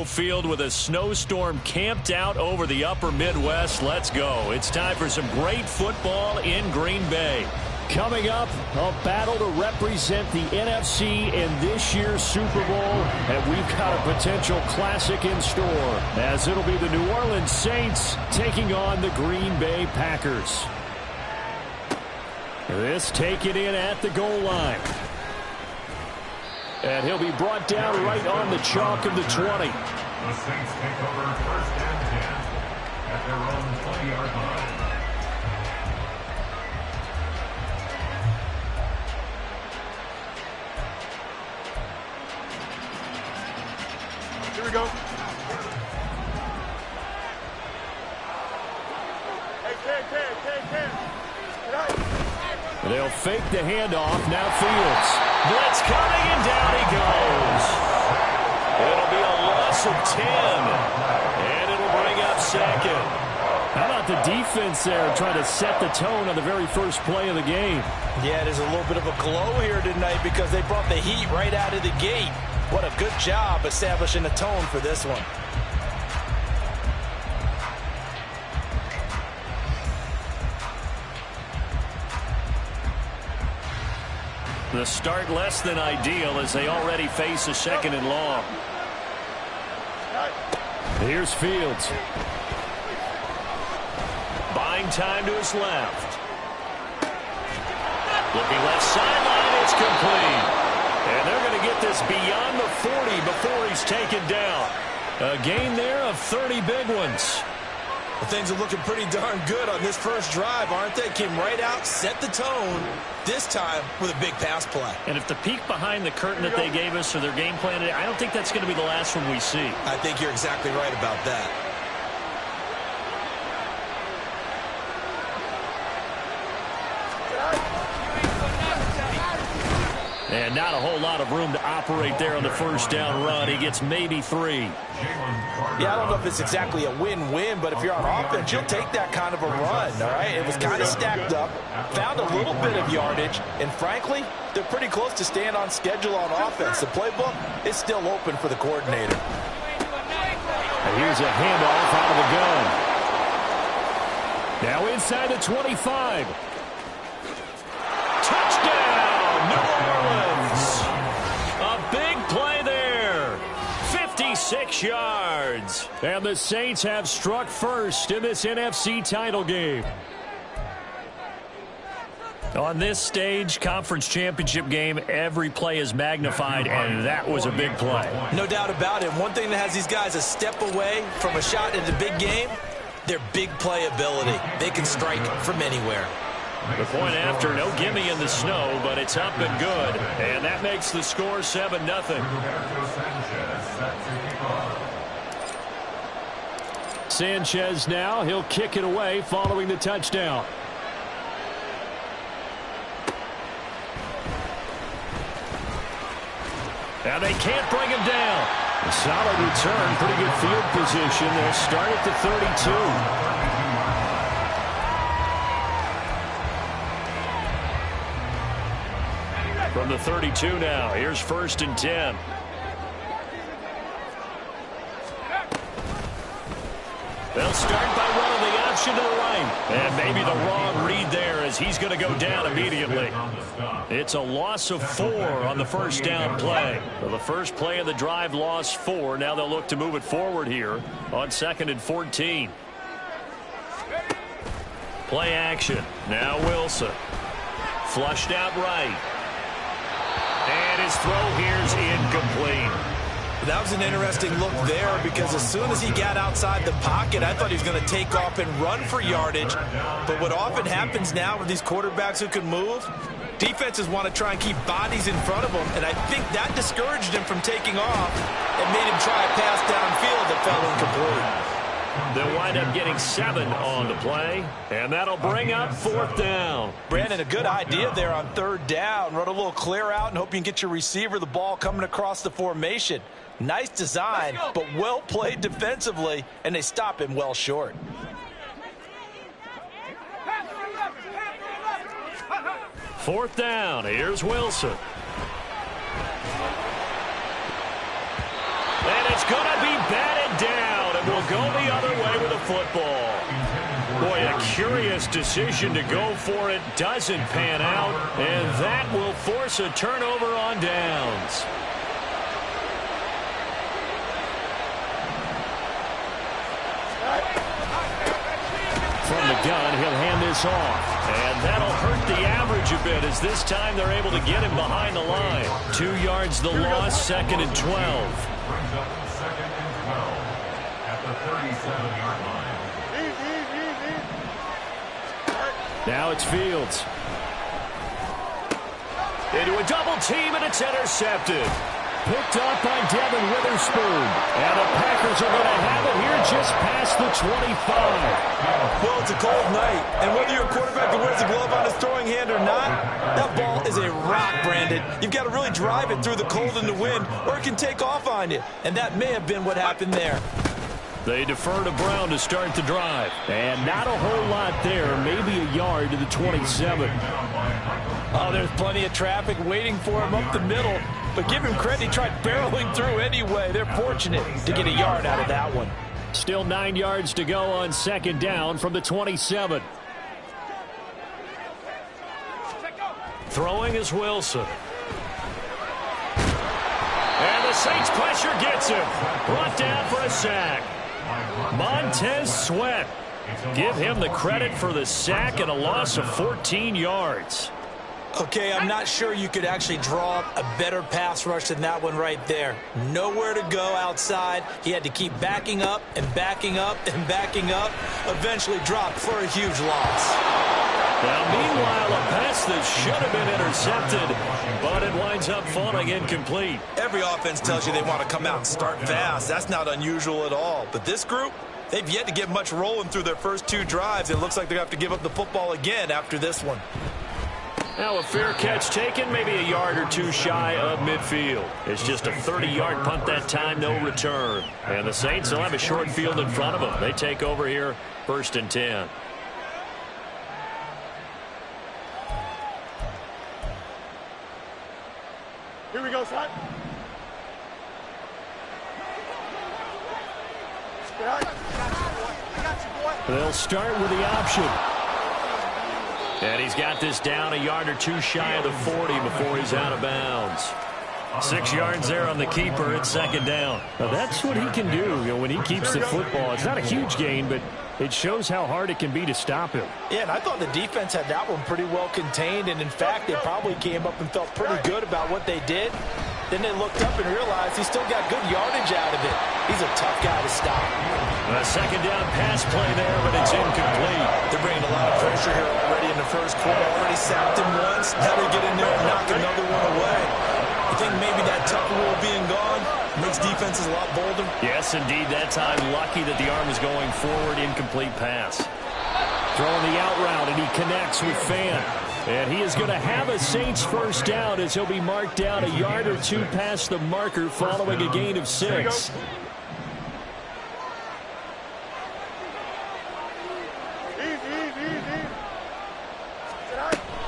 Lambeau Field with a snowstorm camped out over the upper Midwest. Let's go. It's time for some great football in Green Bay. Coming up, a battle to represent the NFC in this year's Super Bowl, and we've got a potential classic in store, as it'll be the New Orleans Saints taking on the Green Bay Packers. This taken in at the goal line. And he'll be brought down right on the chalk of the 20. The Saints take over first and 10 at their own 20-yard line. Here we go. They'll fake the handoff. Now Fields. Blitz coming, and down he goes. It'll be a loss of 10. And it'll bring up second. How about the defense there trying to set the tone on the very first play of the game? Yeah, there's a little bit of a glow here tonight because they brought the heat right out of the gate. What a good job establishing a tone for this one. The start less than ideal as they already face a second and long. Here's Fields. Buying time to his left. Looking left sideline, it's complete. And they're going to get this beyond the 40 before he's taken down. A gain there of 30 big ones. Well, things are looking pretty darn good on this first drive, aren't they? Came right out, set the tone, this time with a big pass play. And if the peek behind the curtain that they gave us or their game plan today, I don't think that's going to be the last one we see. I think you're exactly right about that. And not a whole lot of room to operate there on the first down run. He gets maybe 3. Yeah, I don't know if it's exactly a win-win, but if you're on offense, you'll take that kind of a run, all right? It was kind of stacked up, found a little bit of yardage, and frankly, they're pretty close to staying on schedule on offense. The playbook is still open for the coordinator. And here's a handoff out of the gun. Now inside the 25. Touchdown, New Orleans. A big play there. 56 yards. And the Saints have struck first in this NFC title game. On this stage, conference championship game, every play is magnified, and that was a big play. No doubt about it. One thing that has these guys a step away from a shot at the big game, their big play ability. They can strike from anywhere. The point after, no gimme in the snow, but it's up and good. And that makes the score 7-0. Sanchez now, he'll kick it away following the touchdown. Now they can't bring him down. A solid return, pretty good field position. They'll start at the 32. From the 32 now, here's 1st and 10. They'll start by running the option to the right. And maybe the wrong read there as he's going to go down immediately. It's a loss of 4 on the first down play. So the first play of the drive lost 4. Now they'll look to move it forward here on 2nd and 14. Play action. Now Wilson. Flushed out right. And his throw here's incomplete. That was an interesting look there because as soon as he got outside the pocket, I thought he was going to take off and run for yardage. But what often happens now with these quarterbacks who can move, defenses want to try and keep bodies in front of them, and I think that discouraged him from taking off and made him try a pass downfield that fell incomplete. They'll wind up getting 7 on the play, and that'll bring up 4th down. Brandon, a good idea there on 3rd down. Run a little clear out and hope you can get your receiver the ball coming across the formation. Nice design, but well played defensively, and they stop him well short. Fourth down. Here's Wilson. And it's It's going to be batted down, and will go the other way with the football. Boy, a curious decision to go for it. Doesn't pan out, and that will force a turnover on downs. From the gun, he'll hand this off. And that'll hurt the average a bit, as this time they're able to get him behind the line. 2 yards the loss, 2nd and 12. Brings up 2nd and 12 at the 37-yard line. Now it's Fields. Into a double team, and it's intercepted. Picked up by Devin Witherspoon. And the Packers are going to have it here just past the 25. Well, it's a cold night, and whether you're a quarterback who wears a glove on his throwing hand or not, that ball is a rock, Brandon. You've got to really drive it through the cold and the wind, or it can take off on you. And that may have been what happened there. They defer to Brown to start the drive. And not a whole lot there, maybe a yard to the 27. Oh, there's plenty of traffic waiting for him up the middle. But give him credit, he tried barreling through anyway. They're fortunate to get a yard out of that one. Still 9 yards to go on 2nd down from the 27. Throwing is Wilson. And the Saints pressure gets him. Brought down for a sack. Montez Sweat. Give him the credit for the sack and a loss of 14 yards. Okay, I'm not sure you could actually draw up a better pass rush than that one right there. Nowhere to go outside. He had to keep backing up and backing up and backing up. Eventually dropped for a huge loss. Now, meanwhile, a pass that should have been intercepted, but it winds up falling incomplete. Every offense tells you they want to come out and start fast. That's not unusual at all. But this group, they've yet to get much rolling through their first 2 drives. It looks like they're going to have to give up the football again after this one. Now a fair catch taken, maybe a yard or 2 shy of midfield. It's just a 30-yard punt that time, no return. And the Saints will have a short field in front of them. They take over here, 1st and 10. Here we go, son. They'll start with the option. And he's got this down a yard or 2 shy of the 40 before he's out of bounds. 6 yards there on the keeper. It's 2nd down. Now that's what he can do, when he keeps the football. It's not a huge gain, but it shows how hard it can be to stop him. Yeah, and I thought the defense had that one pretty well contained, and in fact, they probably came up and felt pretty good about what they did. Then they looked up and realized he still got good yardage out of it. He's a tough guy to stop. A 2nd down pass play there, but it's incomplete. They're bringing a lot of pressure here already in the first quarter. Already sacked him once. Now they get in there and knock another one away. I think maybe that tough rule being gone makes defenses a lot bolder. Yes, indeed. That time, lucky that the arm is going forward. Incomplete pass. Throwing the out route, and he connects with Fan. And he is going to have a Saints first down as he'll be marked down a yard or 2 past the marker following a gain of 6.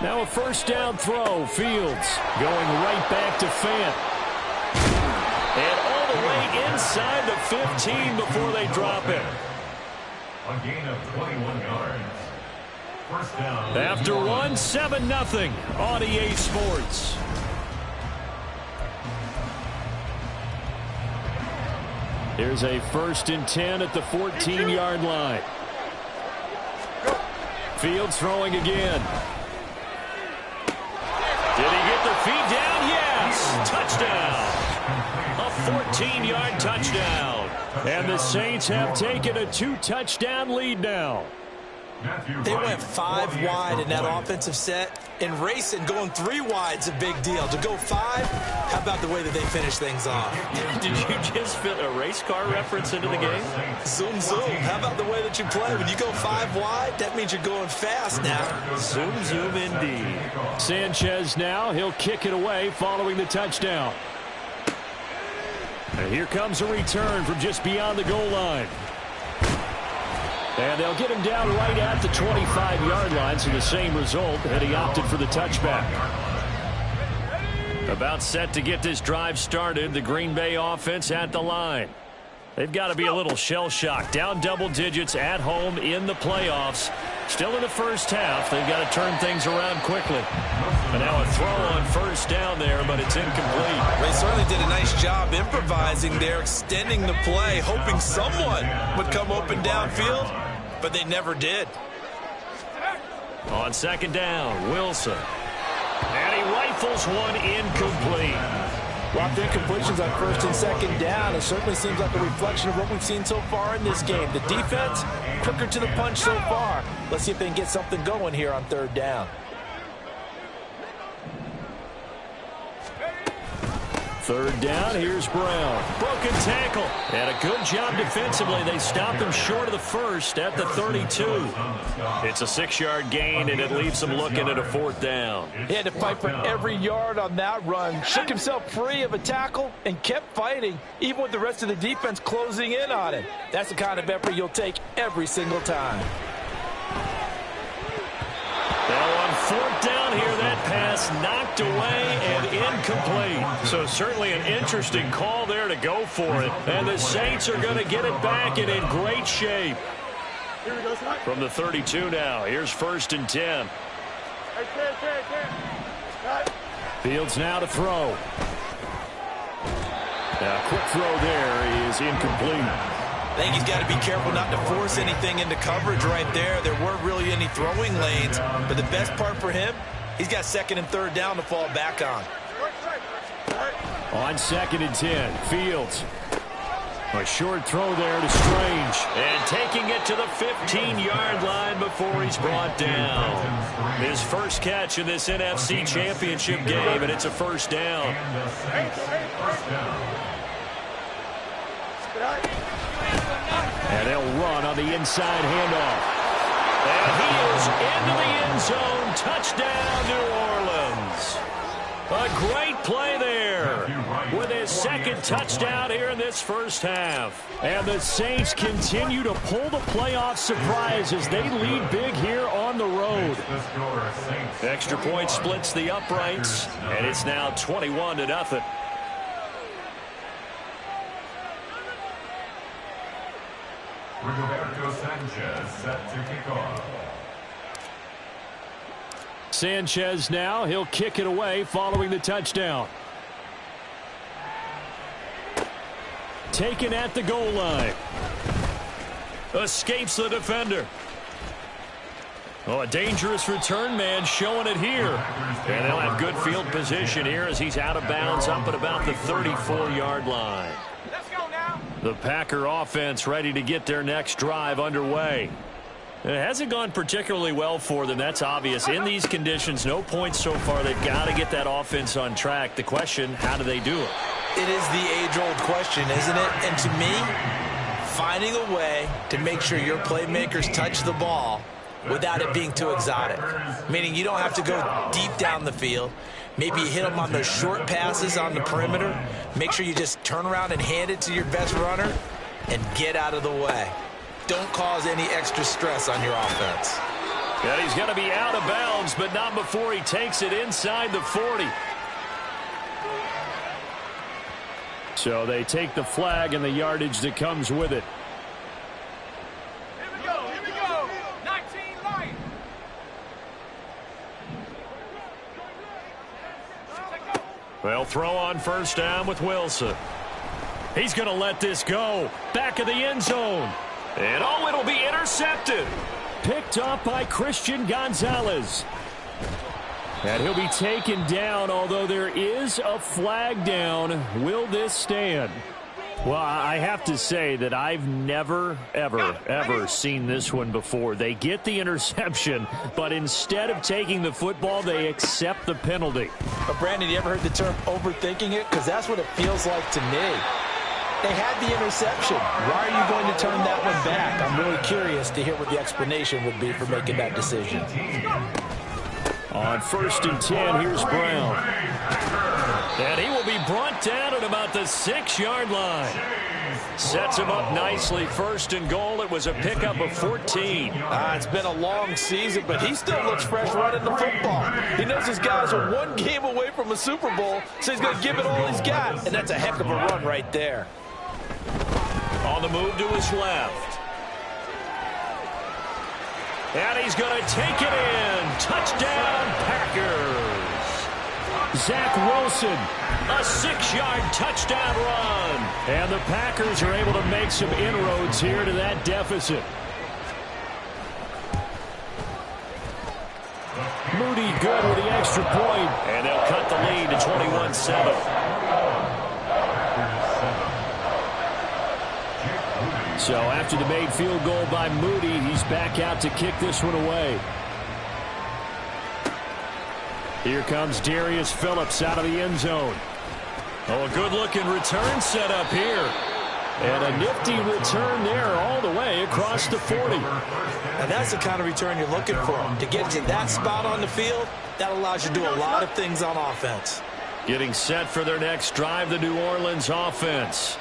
Now a first down throw. Fields going right back to Fant. And all the way inside the 15 before they drop it. A gain of 21 yards. First down. After 7-0 on EA Sports. Here's a 1st and 10 at the 14-yard line. Fields throwing again. Did he get the feet down? Yes. Touchdown. A 14-yard touchdown. And the Saints have taken a 2-touchdown lead now. They went 5 wide in that offensive set, and racing going 3 wide's a big deal. To go 5, how about the way that they finish things off? Did you just fit a race car reference into the game? Zoom, zoom. How about the way that you play? When you go 5 wide, that means you're going fast now. Zoom, zoom indeed. Sanchez now, he'll kick it away following the touchdown. And here comes a return from just beyond the goal line. And they'll get him down right at the 25-yard line, so the same result, and he opted for the touchback. About set to get this drive started, the Green Bay offense at the line. They've got to be a little shell-shocked. Down double digits at home in the playoffs. Still in the first half. They've got to turn things around quickly. And now a throw on first down there, but it's incomplete. They certainly did a nice job improvising there, extending the play, hoping someone would come open downfield, but they never did. On second down, Wilson. And he rifles one incomplete. Locked incompletions on first and second down. It certainly seems like a reflection of what we've seen so far in this game. The defense, quicker to the punch so far. Let's see if they can get something going here on third down. Third down, here's Brown. Broken tackle. And a good job defensively. They stopped him short of the first at the 32. It's a 6-yard gain, and it leaves them looking at a fourth down. He had to fight for every yard on that run. Shook himself free of a tackle and kept fighting, even with the rest of the defense closing in on him. That's the kind of effort you'll take every single time. Now on fourth down here, that pass knocked away and incomplete. So certainly an interesting call there to go for it. And the Saints are going to get it back and in great shape. From the 32 now, here's first and 10. Fields now to throw. Now a quick throw there is incomplete. I think he's got to be careful not to force anything into coverage right there. There weren't really any throwing lanes, but the best part for him, he's got second and third down to fall back on. On second and 10, Fields. A short throw there to Strange. And taking it to the 15-yard line before he's brought down. His first catch in this NFC Championship game, and it's a first down. And they'll run on the inside handoff. And he is into the end zone. Touchdown, New Orleans. A great play there with his second touchdown here in this first half. And the Saints continue to pull the playoff surprise as they lead big here on the road. Extra point splits the uprights, and it's now 21-0. Rigoberto Sanchez set to kick off. Sanchez now, he'll kick it away following the touchdown. Taken at the goal line. Escapes the defender. Oh, a dangerous return man showing it here. And they'll have good field position here as he's out of bounds up at about the 34-yard line. The Packer offense ready to get their next drive underway. It hasn't gone particularly well for them. That's obvious. In these conditions, no points so far. They've got to get that offense on track. The question, how do they do it? It is the age-old question, isn't it? And to me, finding a way to make sure your playmakers touch the ball without it being too exotic. Meaning you don't have to go deep down the field. Maybe you hit them on those short passes on the perimeter. Make sure you just turn around and hand it to your best runner and get out of the way. Don't cause any extra stress on your offense. And he's going to be out of bounds, but not before he takes it inside the 40. So they take the flag and the yardage that comes with it. Here we go. 19 light. They'll throw on first down with Wilson. He's going to let this go. Back of the end zone. And oh, it'll be intercepted. Picked up by Christian Gonzalez. And he'll be taken down, although there is a flag down. Will this stand? Well, I have to say that I've never, ever seen this one before. They get the interception, but instead of taking the football, they accept the penalty. But Brandon, you ever heard the term overthinking it? Because that's what it feels like to me. They had the interception. Why are you going to turn that one back? I'm really curious to hear what the explanation would be for making that decision. On first and 10, here's Brown. And he will be brought down at about the 6-yard line. Sets him up nicely. First and goal. It was a pickup of 14. It's been a long season, but he still looks fresh running the football. He knows his guys are one game away from a Super Bowl, so he's going to give it all he's got. And that's a heck of a run right there. On the move to his left. And he's going to take it in. Touchdown, Packers. Zach Wilson. A 6-yard touchdown run. And the Packers are able to make some inroads here to that deficit. Moody good with the extra point. And they'll cut the lead to 21-7. So after the made field goal by Moody, he's back out to kick this one away. Here comes Darius Phillips out of the end zone. Oh, a good-looking return set up here. And a nifty return there all the way across the 40. And that's the kind of return you're looking for. To get to that spot on the field, that allows you to do a lot of things on offense. Getting set for their next drive, the New Orleans offense.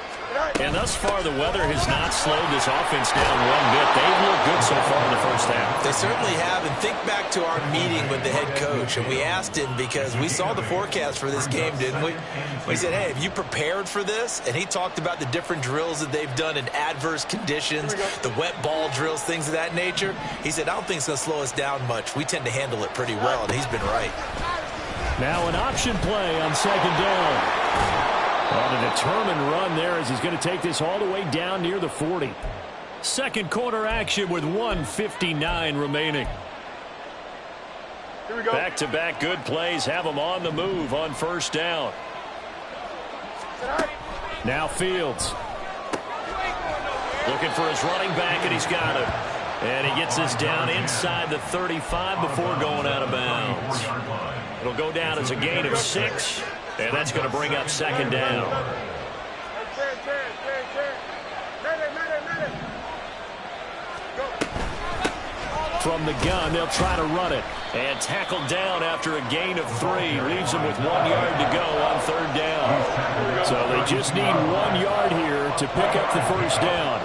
And thus far, the weather has not slowed this offense down one bit. They've looked good so far in the first half. They certainly have. And think back to our meeting with the head coach. And we asked him, because we saw the forecast for this game, didn't we? We said, hey, have you prepared for this? And he talked about the different drills that they've done in adverse conditions, the wet ball drills, things of that nature. He said, I don't think it's going to slow us down much. We tend to handle it pretty well, and he's been right. Now an option play on second down. On a determined run there as he's going to take this all the way down near the 40. Second quarter action with 1:59 remaining. Here we go. Back-to-back good plays have them on the move on first down. Now Fields. Looking for his running back, and he's got him. And he gets this down inside the 35 before going out of bounds. It'll go down as a gain of 6. And that's going to bring up second down. From the gun, they'll try to run it. And tackled down after a gain of 3. Leaves him with 1 yard to go on third down. So they just need 1 yard here to pick up the first down.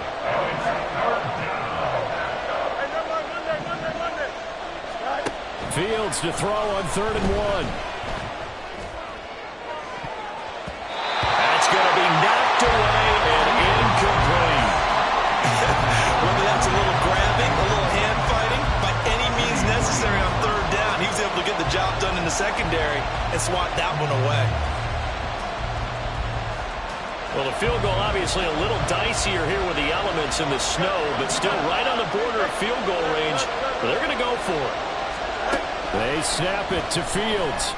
Fields to throw on 3rd and 1. Going to be knocked away and incomplete. Whether that's a little grabbing, a little hand fighting, by any means necessary on third down, he was able to get the job done in the secondary and swat that one away. Well, the field goal obviously a little dicier here with the elements in the snow, but still right on the border of field goal range. But they're going to go for it. They snap it to Fields.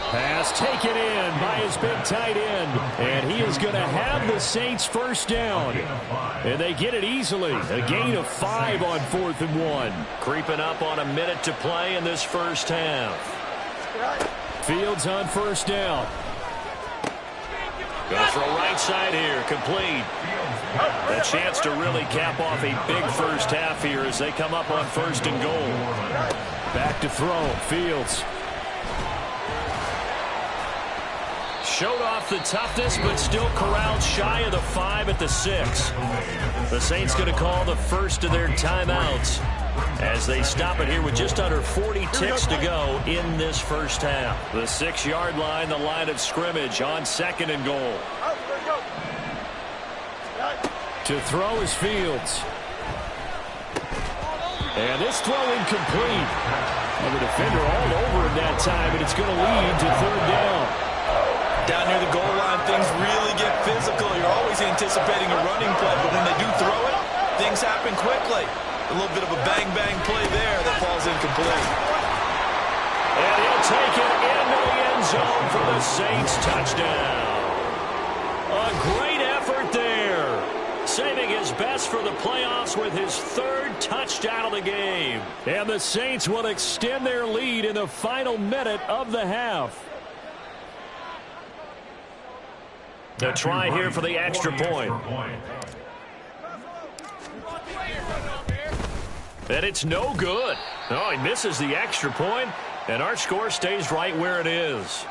Pass taken in by his big tight end. And he is going to have the Saints first down. And they get it easily. A gain of 5 on 4th and 1. Creeping up on a minute to play in this first half. Fields on first down. Going to throw right side here. Complete. A chance to really cap off a big first half here as they come up on 1st and goal. Back to throw. Fields. Showed off the toughness, but still corralled shy of the 5 at the 6. The Saints going to call the first of their timeouts as they stop it here with just under 40 ticks to go in this first half. The 6-yard line, the line of scrimmage on 2nd and goal. To throw is Fields. And this throw incomplete. And the defender all over him that time, and it's going to lead to 3rd down. Down near the goal line, things really get physical. You're always anticipating a running play, but when they do throw it, things happen quickly. A little bit of a bang-bang play there that falls incomplete. And he'll take it into the end zone for the Saints touchdown. A great effort there. Saving his best for the playoffs with his 3rd touchdown of the game. And the Saints will extend their lead in the final minute of the half. A try here for the extra point. And it's no good. Oh, he misses the extra point, and our score stays right where it is.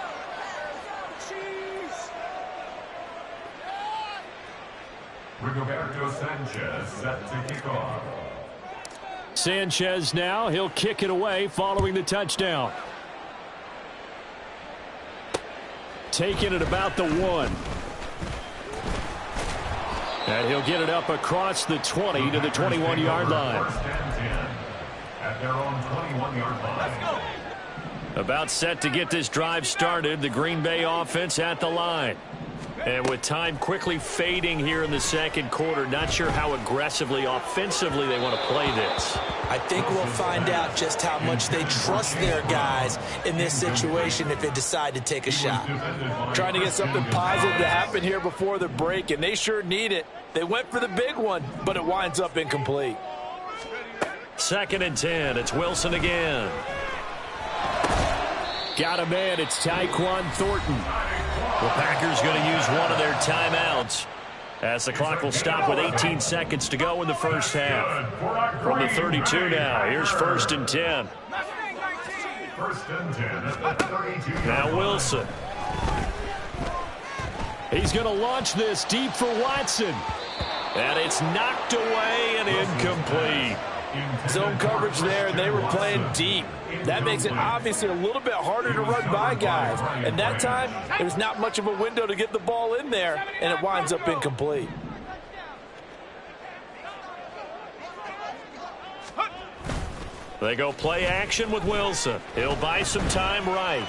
Rigoberto Sanchez set to kick off. Sanchez now, he'll kick it away following the touchdown. Taking it about the 1. And he'll get it up across the 20 to the 21-yard line. First and 10 at their own 21-yard line. About set to get this drive started. The Green Bay offense at the line. And with time quickly fading here in the second quarter, not sure how aggressively, offensively they want to play this. I think we'll find out just how much they trust their guys in this situation if they decide to take a shot. Trying to get something positive to happen here before the break, and they sure need it. They went for the big one, but it winds up incomplete. 2nd and 10. It's Wilson again. Got a man. It's Tyquan Thornton. The Packers going to use one of their timeouts as the clock will stop with 18 seconds to go in the first half. From the 32 now, here's 1st and 10. First and 10 at the 32. Now Wilson. He's going to launch this deep for Watson. And it's knocked away and incomplete. Zone coverage there, and they were playing deep. That makes it obviously a little bit harder to run by guys. And that time, there's not much of a window to get the ball in there, and it winds up incomplete. They go play action with Wilson. He'll buy some time right.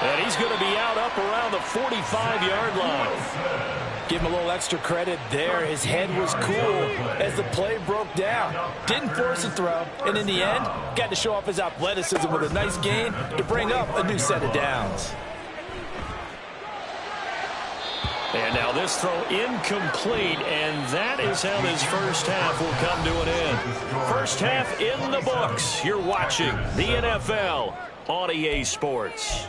And he's going to be out up around the 45-yard line. Give him a little extra credit there. His head was cool as the play broke down. Didn't force a throw, and in the end, got to show off his athleticism with a nice gain to bring up a new set of downs. And now this throw incomplete, and that is how this first half will come to an end. First half in the books. You're watching the NFL on EA Sports.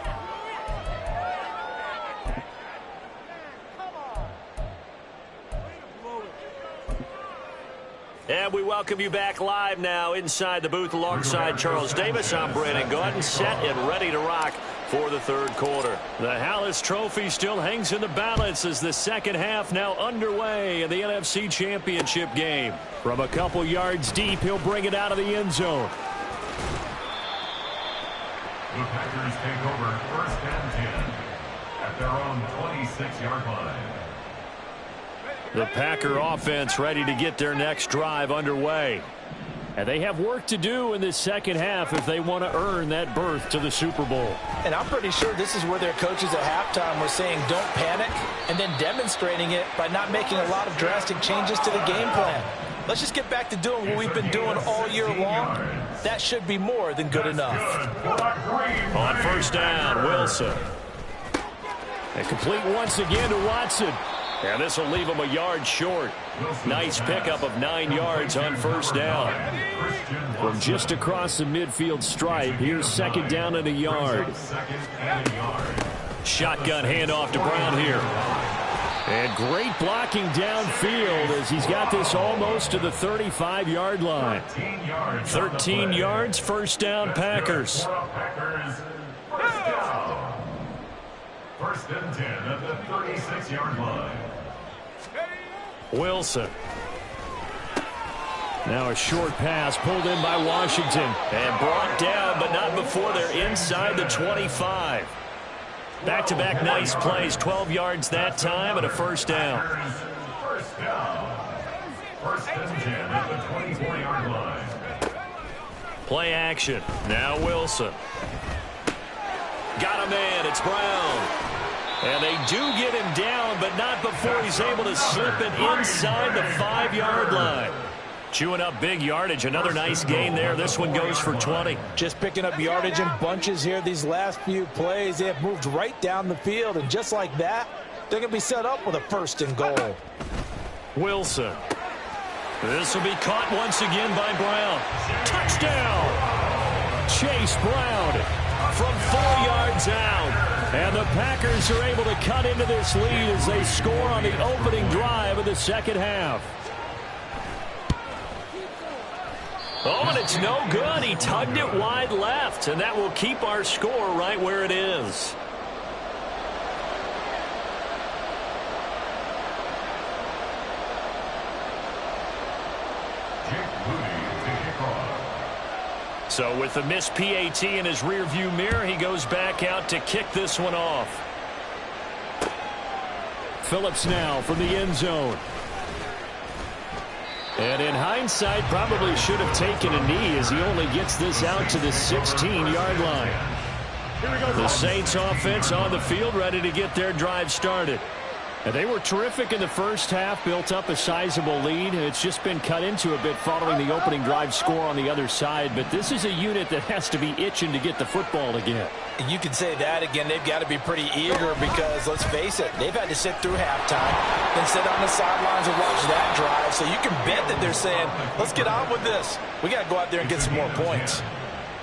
And we welcome you back live now inside the booth alongside Charles Davis. I'm Brandon Gaudin, set and ready to rock for the third quarter. The Hallis Trophy still hangs in the balance as the second half now underway in the NFC Championship game. From a couple yards deep, he'll bring it out of the end zone. The Packers take over 1st and 10 at their own 26-yard line. The Packer offense ready to get their next drive underway. And they have work to do in this second half if they want to earn that berth to the Super Bowl. And I'm pretty sure this is where their coaches at halftime were saying don't panic, and then demonstrating it by not making a lot of drastic changes to the game plan. Let's just get back to doing what we've been doing all year long. That should be more than good enough. On 1st down, Wilson. And complete once again to Watson. And this will leave him a yard short. Nice pickup of 9 yards on 1st down. From just across the midfield stripe, here's 2nd down and a yard. Shotgun handoff to Brown here. And great blocking downfield as he's got this almost to the 35-yard line. 13 yards, 1st down, Packers. 1st and 10 at the 36-yard line. Wilson. Now a short pass pulled in by Washington. And brought down, but not before they're inside the 25. Back-to-back nice plays, 12 yards that time and a 1st down. 1st down. 1st and 10 at the 24-yard line. Play action. Now Wilson. Got a man. It's Brown. And they do get him down, but not before he's able to slip it inside the 5-yard line. Chewing up big yardage. Another nice gain there. This one goes for 20. Just picking up yardage in bunches here these last few plays. They have moved right down the field, and just like that, they're going to be set up with a 1st and goal. Wilson. This will be caught once again by Brown. Touchdown! Chase Brown from 4 yards out. And the Packers are able to cut into this lead as they score on the opening drive of the second half. Oh, and it's no good. He tugged it wide left, and that will keep our score right where it is. So with the missed PAT in his rearview mirror, he goes back out to kick this one off. Phillips now from the end zone. And in hindsight, probably should have taken a knee as he only gets this out to the 16-yard line. The Saints offense on the field, ready to get their drive started. And they were terrific in the first half, built up a sizable lead. It's just been cut into a bit following the opening drive score on the other side. But this is a unit that has to be itching to get the football again. You can say that again. They've got to be pretty eager because, let's face it, they've had to sit through halftime, then sit on the sidelines and watch that drive. So you can bet that they're saying, let's get on with this. We got to go out there and get some more points.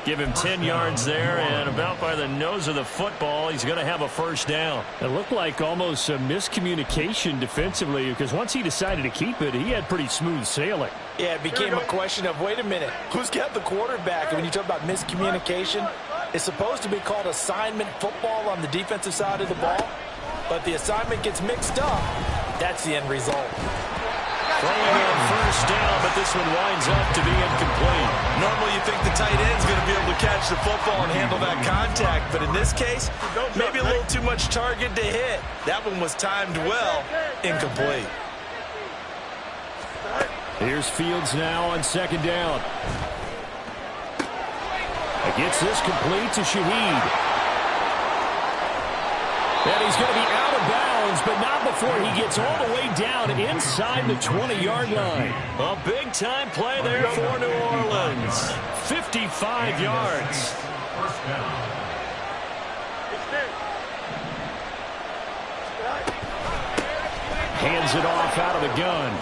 Give him 10 yards there, and about by the nose of the football, he's going to have a first down. It looked like almost a miscommunication defensively because once he decided to keep it, he had pretty smooth sailing. Yeah, it became a question of, wait a minute, who's got the quarterback? And when you talk about miscommunication, it's supposed to be called assignment football on the defensive side of the ball, but the assignment gets mixed up. That's the end result. Throwing on first down, but this one winds up to be incomplete. Normally you think the tight end's going to be able to catch the football and handle that contact, but in this case, maybe a little too much target to hit. That one was timed well, incomplete. Here's Fields now on second down. He gets this complete to Shaheed. And he's going to be out of bounds, but not before he gets all the way down inside the 20-yard line. A big-time play there for New Orleans. 55 yards. First down. Hands it off out of the gun.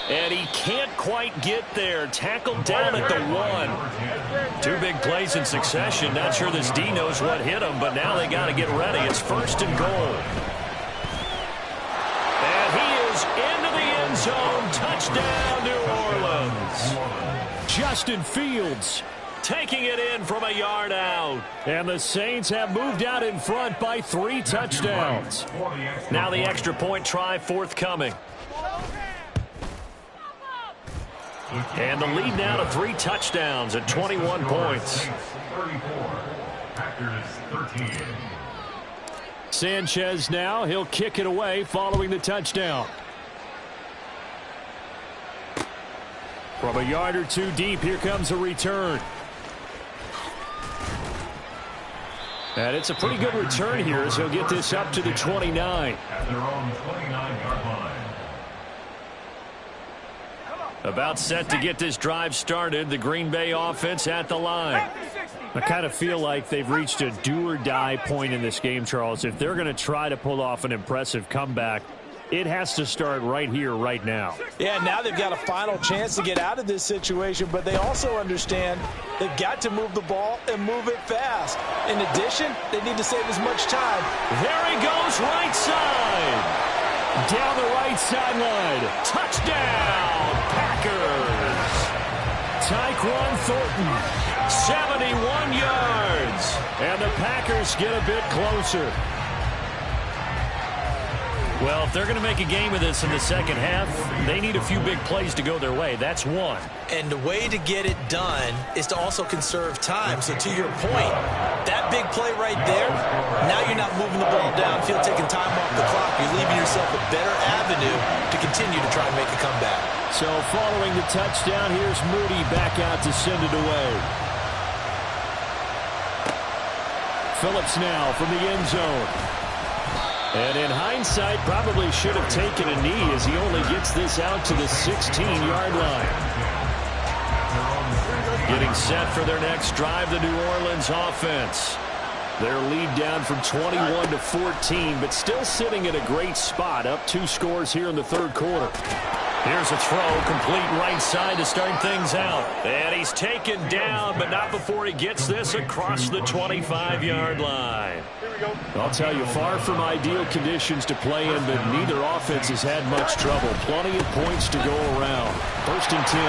And he can't quite get there. Tackled down at the 1. 2 big plays in succession. Not sure this D knows what hit him, but now they got to get ready. It's first and goal. And he is into the end zone. Touchdown, New Orleans. Justin Fields taking it in from a yard out. And the Saints have moved out in front by 3 touchdowns. Now the extra point try forthcoming. And the lead now to 3 touchdowns at 21 points. 34. Packers 13. Sanchez now, he'll kick it away following the touchdown. From a yard or 2 deep, here comes a return. And it's a pretty good return here as he'll get this up to the 29. At their own 29-yard line. About set to get this drive started. The Green Bay offense at the line. I kind of feel like they've reached a do-or-die point in this game, Charles. If they're going to try to pull off an impressive comeback, it has to start right here, right now. Yeah, now they've got a final chance to get out of this situation, but they also understand they've got to move the ball and move it fast. In addition, they need to save as much time. There he goes, right side. Down the right sideline. Touchdown, Packers. Tyquan Thornton. 71 yards. And the Packers get a bit closer. Well, if they're going to make a game of this in the second half, they need a few big plays to go their way. That's one. And the way to get it done is to also conserve time. So to your point, that big play right there, now you're not moving the ball downfield, taking time off the clock. You're leaving yourself a better avenue to continue to try and make a comeback. So following the touchdown, here's Moody back out to send it away. Phillips now from the end zone. And in hindsight, probably should have taken a knee as he only gets this out to the 16-yard line. Getting set for their next drive, the New Orleans offense. Their lead down from 21 to 14, but still sitting at a great spot, up 2 scores here in the third quarter. Here's a throw, complete right side to start things out. And he's taken down, but not before he gets this across the 25-yard line. I'll tell you, far from ideal conditions to play in, but neither offense has had much trouble. Plenty of points to go around. First and 10.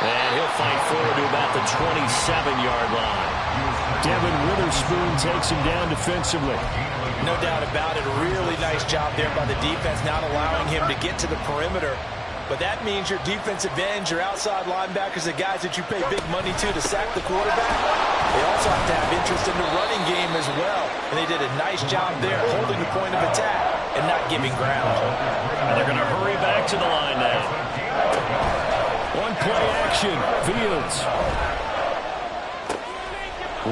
And he'll fight forward to about the 27-yard line. Devin Witherspoon takes him down defensively. No doubt about it. A really nice job there by the defense, not allowing him to get to the perimeter. But that means your defensive ends, your outside linebackers, the guys that you pay big money to sack the quarterback, they also have to have interest in the running game as well. And they did a nice job there holding the point of attack and not giving ground. And they're going to hurry back to the line now. One play action. Fields.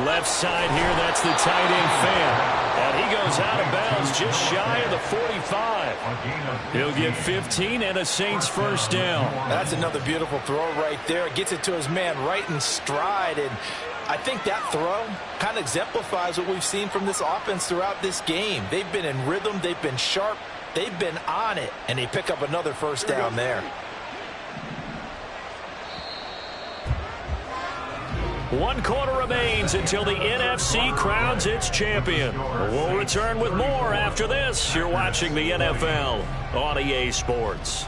Left side here, that's the tight end fan. And he goes out of bounds just shy of the 45. He'll get 15 and a Saints first down. That's another beautiful throw right there. Gets it to his man right in stride. And I think that throw kind of exemplifies what we've seen from this offense throughout this game. They've been in rhythm. They've been sharp. They've been on it. And they pick up another first down there. 1 quarter remains until the NFC crowns its champion. We'll return with more after this. You're watching the NFL on EA Sports.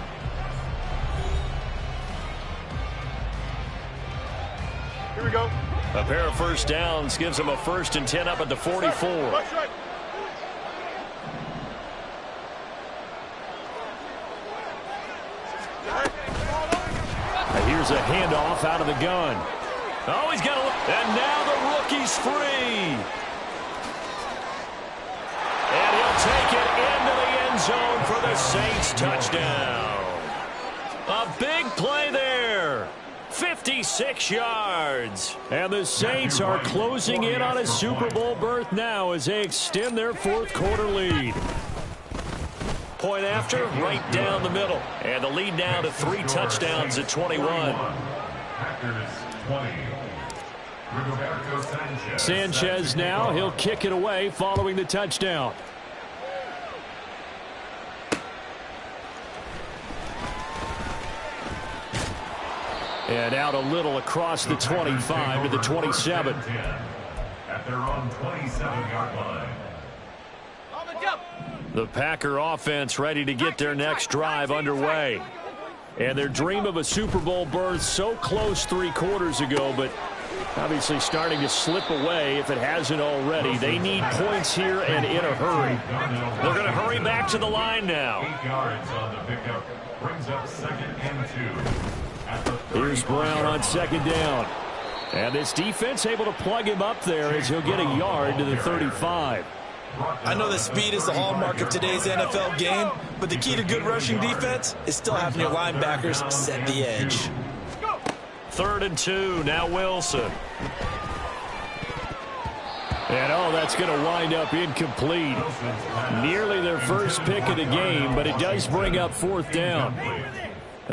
Here we go. A pair of first downs gives them a 1st and 10 up at the 44. Right. Here's a handoff out of the gun. Oh, he's got a look. And now the rookie's free. And he'll take it into the end zone for the Saints touchdown. A big play there. 56 yards. And the Saints are closing in on a Super Bowl berth now as they extend their 4th quarter lead. Point after, right down the middle. And the lead now to 3 touchdowns at 21. Packers 20. Rigoberto Sanchez now, he'll kick it away following the touchdown. And out a little across the 25 to the 27. At their own 27-yard line. The Packer offense ready to get their next drive underway. And their dream of a Super Bowl berth so close 3 quarters ago, but obviously starting to slip away if it hasn't already. They need points here and in a hurry. They're going to hurry back to the line now. 8 yards on the pickup. Brings up 2nd and 2. Here's Brown on 2nd down. And this defense able to plug him up there as he'll get a yard to the 35. I know that speed is the hallmark of today's NFL game, but the key to good rushing defense is still having your linebackers set the edge. 3rd and 2, now Wilson. And that's going to wind up incomplete. Nearly their first pick of the game, but it does bring up 4th down.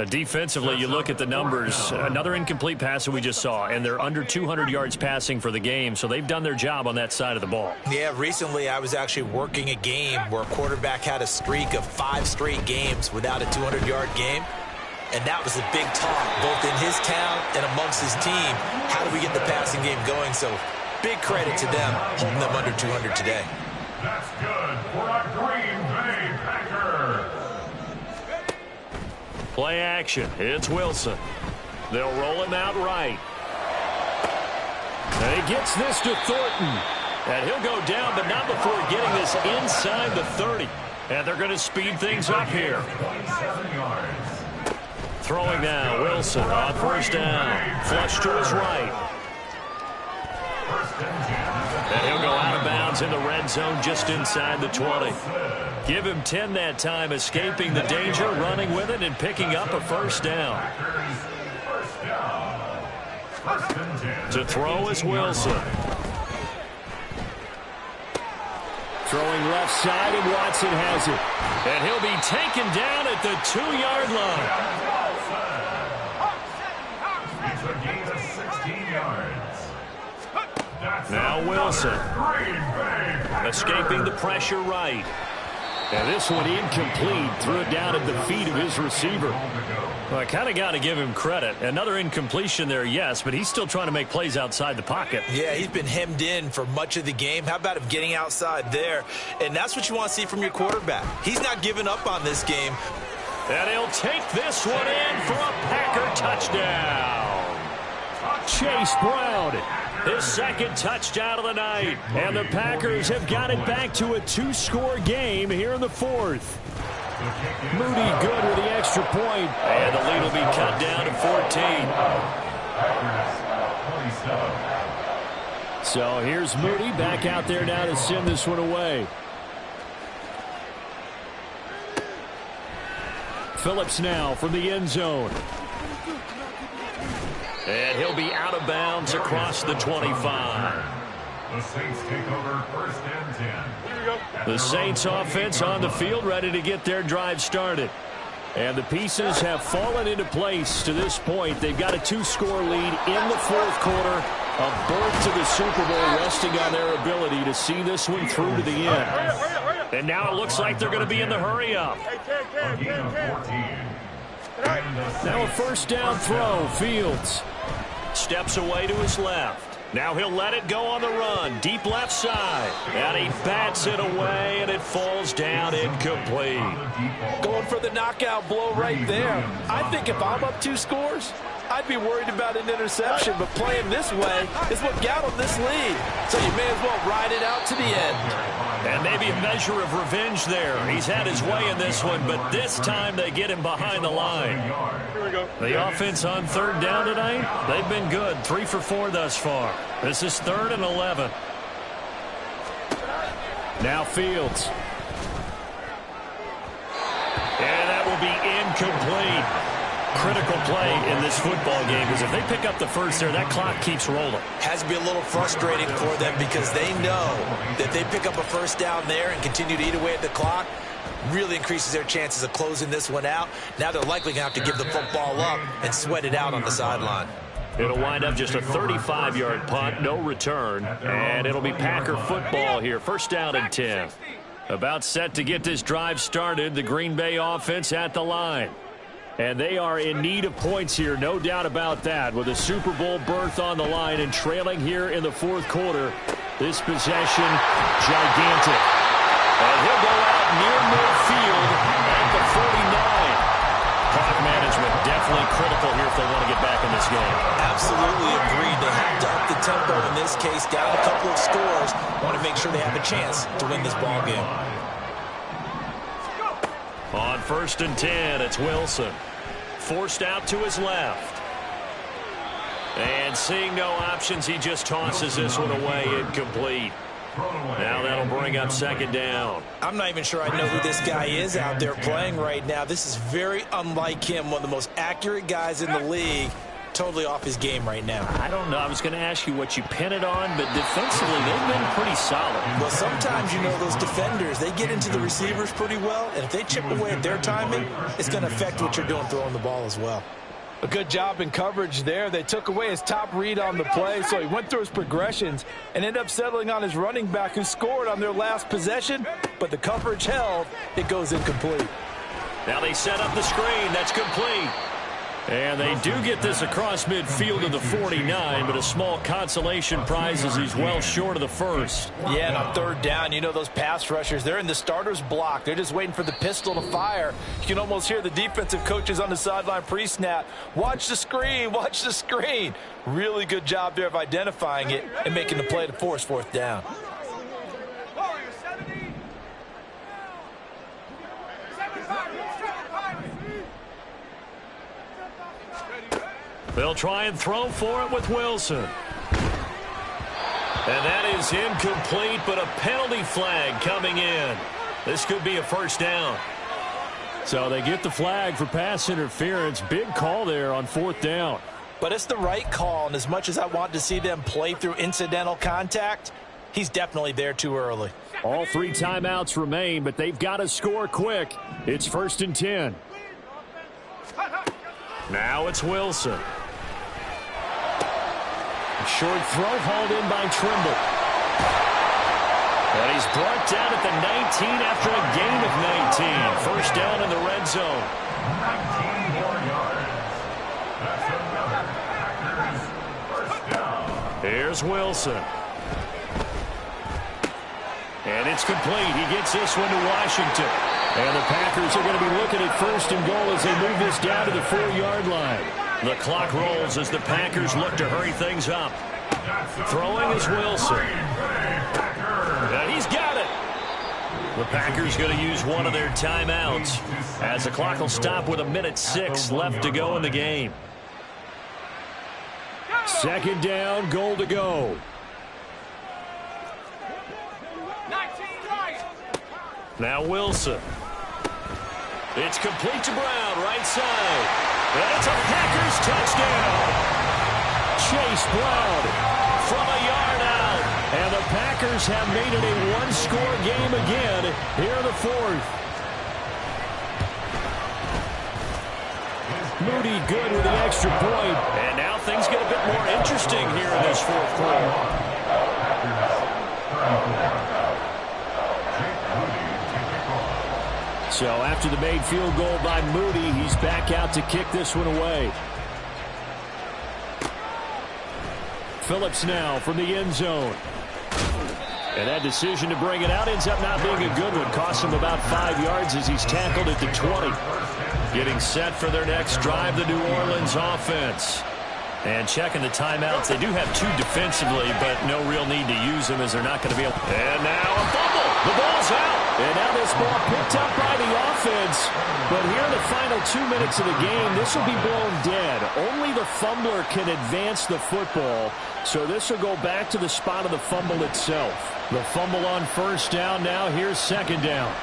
Defensively, you look at the numbers. Another incomplete pass that we just saw, and they're under 200 yards passing for the game, so they've done their job on that side of the ball. Yeah, recently I was actually working a game where a quarterback had a streak of 5 straight games without a 200-yard game, and that was a big talk, both in his town and amongst his team. How do we get the passing game going? So big credit to them, holding them under 200 today. That's good for a Green Bay Packer. Play action. It's Wilson. They'll roll him out right. And he gets this to Thornton. And he'll go down, but not before getting this inside the 30. And they're going to speed things up here. 27 yards. Throwing now, Wilson on 1st down. Flush to his right. 1st and 10. And he'll go out of bounds in the red zone just inside the 20. Give him 10 that time, escaping the danger, running with it, and picking up a 1st down. First down. 1st and 10. To throw is Wilson. Throwing left side, and Watson has it. And he'll be taken down at the 2-yard line. It's a gain of 16 yards. Now Wilson. Escaping the pressure right. And this one incomplete. Threw it down at the feet of his receiver. Well, I kind of got to give him credit. Another incompletion there, yes, but he's still trying to make plays outside the pocket. Yeah, he's been hemmed in for much of the game. How about him getting outside there? And that's what you want to see from your quarterback. He's not giving up on this game. And he'll take this one in for a Packer touchdown. Chase Brown. His 2nd touchdown of the night. And the Packers have got it back to a 2-score game here in the 4th. Moody good with the extra point. And the lead will be cut down to 14. So here's Moody back out there now to send this one away. Phillips now from the end zone. And he'll be out of bounds across the 25. The Saints take over 1st and 10. Here we go. The Saints offense on the field, ready to get their drive started. And the pieces have fallen into place to this point. They've got a 2-score lead in the 4th quarter. A berth to the Super Bowl resting on their ability to see this one through to the end. And now it looks like they're going to be in the hurry-up. Now a first down throw. Fields Steps away to his left. Now he'll let it go on the run. Deep left side. And he bats it away, and it falls down incomplete. Going for the knockout blow right there. I think if I'm up 2 scores, I'd be worried about an interception, but playing this way is what got him this lead. So you may as well ride it out to the end. And maybe a measure of revenge there. He's had his way in this one, but this time they get him behind the line. Here we go. The offense on 3rd down tonight, they've been good. 3 for 4 thus far. This is 3rd and 11. now Fields. And that will be incomplete. Critical play in this football game, because if they pick up the first there, that clock keeps rolling. Has to be a little frustrating for them because they know that they pick up a first down there and continue to eat away at the clock, really increases their chances of closing this one out. Now they're likely going to have to give the football up and sweat it out on the sideline. It'll wind up just a 35-yard punt, no return, and it'll be Packer football here. 1st down and 10. About set to get this drive started, the Green Bay offense at the line. And they are in need of points here, no doubt about that, with a Super Bowl berth on the line and trailing here in the 4th quarter. This possession, gigantic. And he'll go out near midfield at the 49. Clock management definitely critical here if they want to get back in this game. Absolutely agreed. They have to up the tempo in this case, got a couple of scores, want to make sure they have a chance to win this ball game. On 1st and 10, it's Wilson. Forced out to his left. And seeing no options, he just tosses this one away, incomplete. Now that'll bring up 2nd down. I'm not even sure I know who this guy is out there playing right now. This is very unlike him, one of the most accurate guys in the league. Totally off his game right now. I don't know. I was going to ask you what you pin it on, but defensively, they've been pretty solid. Well, sometimes, you know, those defenders, they get into the receivers pretty well, and if they chip away at their timing, it's going to affect what you're doing throwing the ball as well. A good job in coverage there. They took away his top read on the play, so he went through his progressions and ended up settling on his running back who scored on their last possession, but the coverage held. It goes incomplete. Now they set up the screen. That's complete. And they do get this across midfield of the 49, but a small consolation prize as he's well short of the first. Yeah, and on 3rd down, you know those pass rushers, they're in the starter's block. They're just waiting for the pistol to fire. You can almost hear the defensive coaches on the sideline pre-snap. Watch the screen, watch the screen. Really good job there of identifying it and making the play to force 4th down. They'll try and throw for it with Wilson. And that is incomplete, but a penalty flag coming in. This could be a 1st down. So they get the flag for pass interference. Big call there on 4th down. But it's the right call, and as much as I want to see them play through incidental contact, he's definitely there too early. All 3 timeouts remain, but they've got to score quick. It's 1st and 10. Now it's Wilson. Short throw hauled in by Trimble. And he's brought down at the 19 after a gain of 19. 1st down in the red zone. 19 more yards. That's another Packers 1st down. Here's Wilson. And it's complete. He gets this one to Washington. And the Packers are going to be looking at 1st and goal as they move this down to the 4-yard line. The clock rolls as the Packers look to hurry things up. Throwing is Wilson. And he's got it. The Packers going to use one of their timeouts as the clock will stop with 1:06 left to go in the game. Second down, goal to go. 19 right. Now Wilson. It's complete to Brown, right side. And it's a Packers touchdown. Chase Brown from a yard out. And the Packers have made it a one-score game again here in the fourth. Moody good with the extra point. And now things get a bit more interesting here in this fourth quarter. So after the made field goal by Moody, he's back out to kick this one away. Phillips now from the end zone. And that decision to bring it out ends up not being a good one. Costs him about 5 yards as he's tackled at the 20. Getting set for their next drive, the New Orleans offense. And checking the timeouts. They do have 2 defensively, but no real need to use them as they're not going to be able. And now a fumble. The ball's out. And now this ball picked up by the offense. But here in the final 2 minutes of the game, this will be blown dead. Only the fumbler can advance the football. So this will go back to the spot of the fumble itself. The fumble on first down. Now here's second down.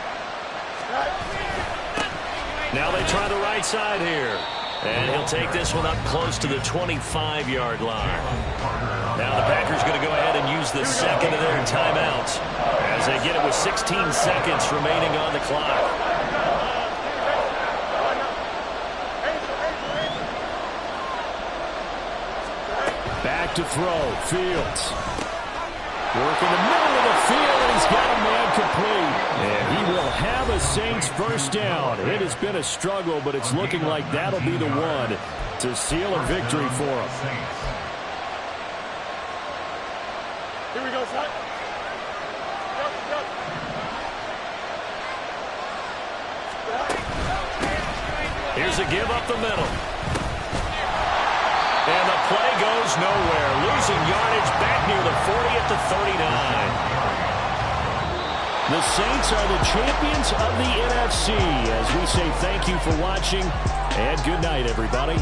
Now they try the right side here. And he'll take this one up close to the 25-yard line. Now the Packers going to go ahead and use the second of their timeouts as they get it with 16 seconds remaining on the clock. Back to throw. Fields. Work in the middle of the field, and he's got a man complete. And he will have a Saints first down. It has been a struggle, but it's looking like that'll be the one to seal a victory for him. Here we go, son. Here's a give up the middle. And the play goes nowhere. Losing yardage back near the 40 at the 39. The Saints are the champions of the NFC. As we say thank you for watching, and good night, everybody.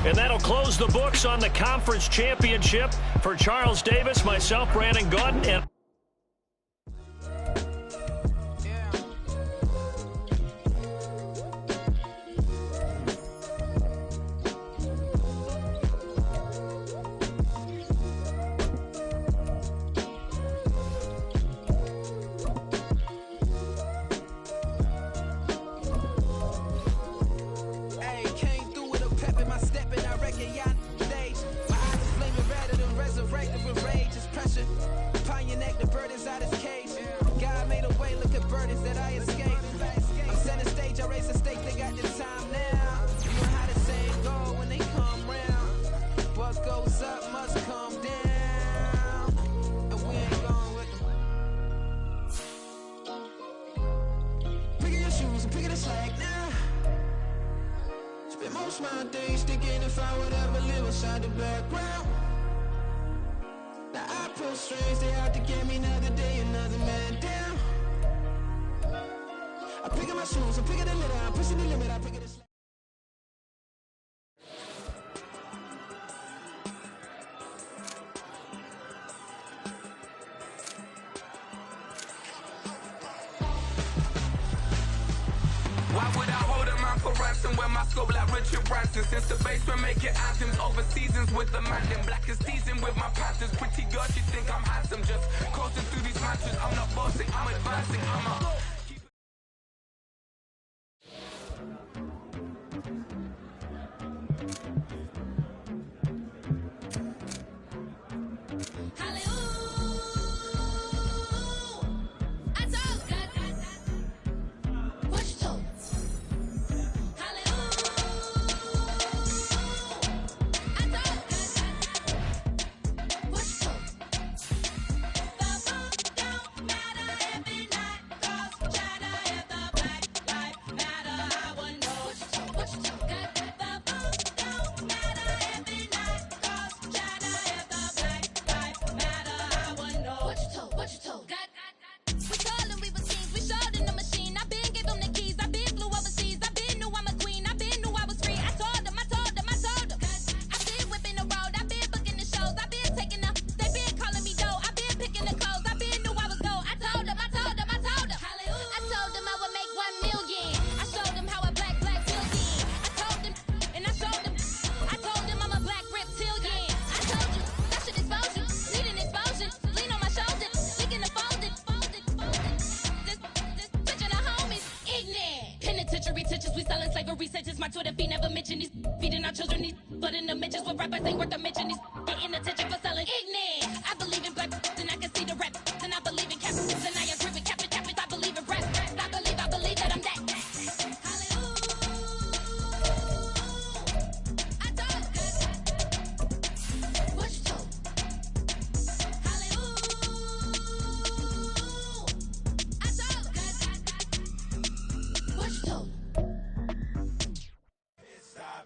And that'll close the books on the conference championship for Charles Davis, myself, Brandon Gaudin, and my days thinking if I would ever live inside the background. Now I pull strings, they out to get me another day, another man down. I pick up my shoes, I'm picking the litter, I'm pushing the limit, I pick it. When my scope like Richard Branson, since the basement making anthems over seasons with the man, them black is teasing with my panthers. Pretty girl, she think I'm handsome, just coasting through these mansions. I'm not bossing, I'm advancing, I'm a Twitter feed never mention these feeding our children these, but in the mentions with rappers ain't worth a mention these getting attention for selling ignorant. I believe in black and I can see the rap and I believe in cap and I agree with cap. I believe in rap. I believe that I'm that.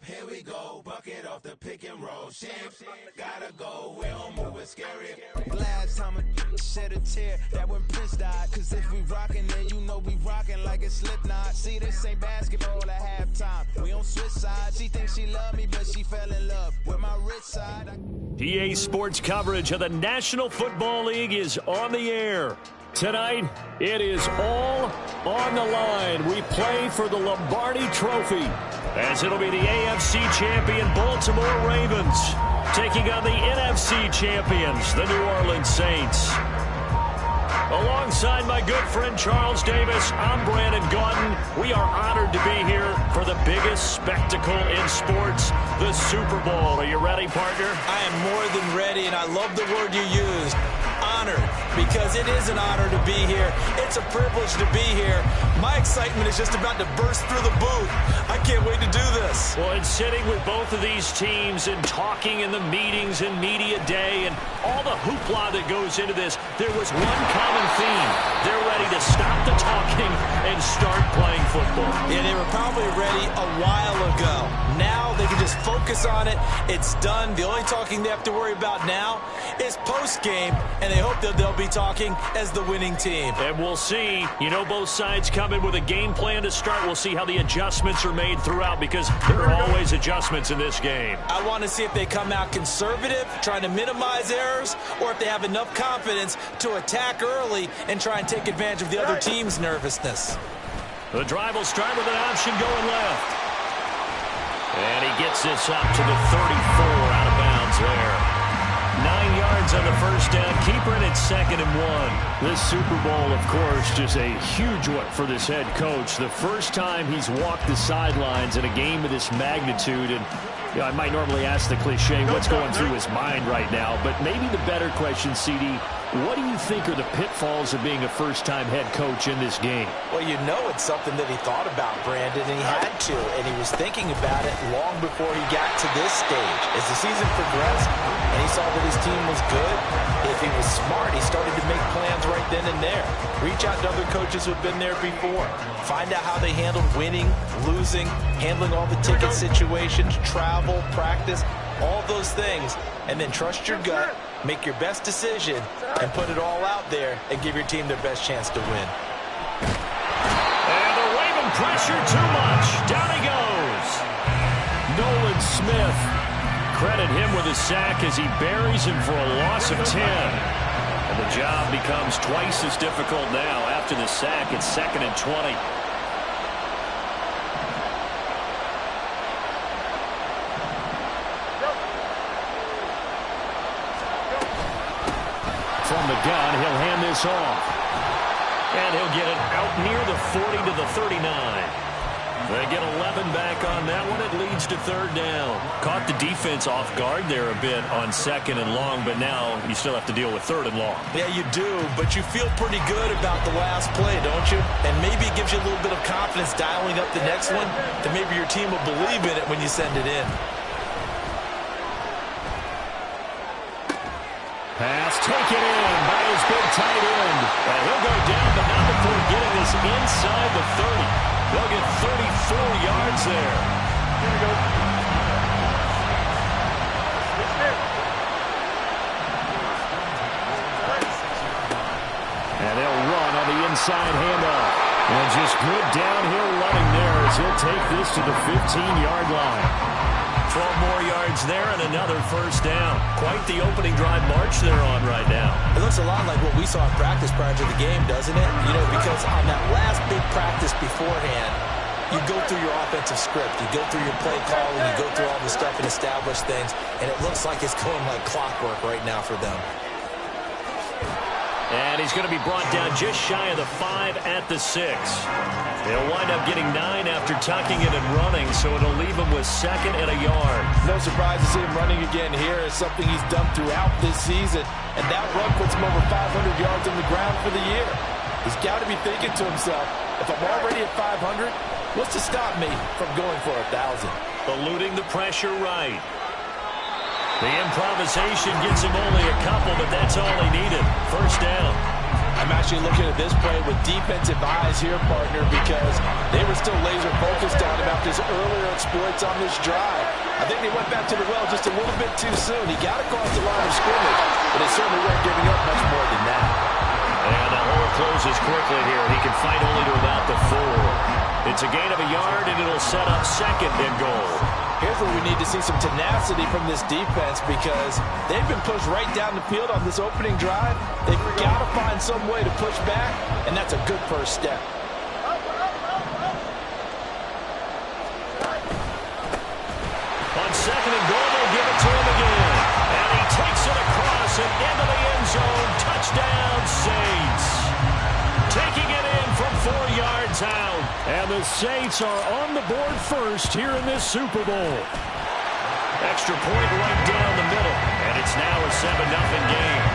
Here we go, bucket off the pick and roll. Champs, gotta go, we don't move it scary. Glad time a shed a tear, that when Prince died. Cause if we rockin' then you know we rockin' like it's Slipknot. See, this ain't basketball at halftime. We on switch sides. She thinks she love me, but she fell in love with my rich side. PA Sports coverage of the National Football League is on the air. Tonight, it is all on the line. We play for the Lombardi Trophy, as it'll be the AFC champion Baltimore Ravens taking on the NFC champions, the New Orleans Saints. Alongside my good friend Charles Davis, I'm Brandon Gaudin. We are honored to be here for the biggest spectacle in sports, the Super Bowl. Are you ready, partner? I am more than ready, and I love the word you used. Honored, because it is an honor to be here. It's a privilege to be here. My excitement is just about to burst through the booth. I can't wait to do this. Well, and sitting with both of these teams and talking in the meetings and media day and all the hoopla that goes into this, there was one common theme. They're ready to stop the talking and start playing football. Yeah, they were probably ready a while ago. Now they can just focus on it. It's done. The only talking they have to worry about now is post-game, and they hope that they'll be talking as the winning team. And we'll see. You know, both sides come in with a game plan to start. We'll see how the adjustments are made throughout, because there are always adjustments in this game. I want to see if they come out conservative, trying to minimize errors, or if they have enough confidence to attack early and try and take advantage of the other team's nervousness. The drive will start with an option going left. And he gets this up to the 34, out of bounds there. 9 yards on the first down. Keeper in at 2nd and 1. This Super Bowl, of course, just a huge one for this head coach. The first time he's walked the sidelines in a game of this magnitude. And you know, I might normally ask the cliche, what's going through his mind right now? But maybe the better question, CD, what do you think are the pitfalls of being a first-time head coach in this game? Well, you know it's something that he thought about, Brandon, and he had to, and he was thinking about it long before he got to this stage. As the season progressed and he saw that his team was good, if he was smart, he started to make plans right then and there. Reach out to other coaches who have been there before. Find out how they handled winning, losing, handling all the ticket situations, travel, practice, all those things, and then trust your gut, make your best decision, and put it all out there and give your team their best chance to win. And the Raven pressure too much. Down he goes. Nolan Smith. Credit him with a sack as he buries him for a loss of 10. And the job becomes twice as difficult now. After the sack, it's 2nd and 20. From the gun, he'll hand this off. And he'll get it out near the 40 to the 39. They get 11 back on that one. It leads to 3rd down. Caught the defense off guard there a bit on 2nd and long, but now you still have to deal with 3rd and long. Yeah, you do, but you feel pretty good about the last play, don't you? And maybe it gives you a little bit of confidence dialing up the next one, that maybe your team will believe in it when you send it in. Pass taken in by his big tight end. And he'll go down, but not before getting this inside the 30. They'll get 34 yards there. Here we go. And they'll run on the inside handoff. And just good downhill running there as he'll take this to the 15-yard line. 12 more yards there and another 1st down. Quite the opening drive march they're on right now. It looks a lot like what we saw in practice prior to the game, doesn't it? You know, because on that last big practice beforehand, you go through your offensive script, you go through your play calling, you go through all the stuff and establish things, and it looks like it's going like clockwork right now for them. And he's going to be brought down just shy of the 5 at the 6. He'll wind up getting 9 after tucking it and running, so it'll leave him with 2nd and a yard. No surprise to see him running again here. It's something he's done throughout this season. And that run puts him over 500 yards on the ground for the year. He's got to be thinking to himself, if I'm already at 500, what's to stop me from going for 1,000? Eluding the pressure right. The improvisation gets him only a couple, but that's all he needed. First down. I'm actually looking at this play with defensive eyes here, partner, because they were still laser focused on him after his earlier exploits on this drive. I think they went back to the well just a little bit too soon. He got across the line of scrimmage, but they certainly weren't giving up much more than that. And the hole closes quickly here. He can fight only to about the 4. It's a gain of a yard, and it'll set up 2nd and goal. Here's where we need to see some tenacity from this defense because they've been pushed right down the field on this opening drive. They've got to find some way to push back, and that's a good first step. On 2nd and goal, they'll give it to him again. And he takes it across and into the end zone. Touchdown, Saints. Taking it in from 4 yards out. And the Saints are on the board first here in this Super Bowl. Extra point right down the middle. And it's now a 7-0 game.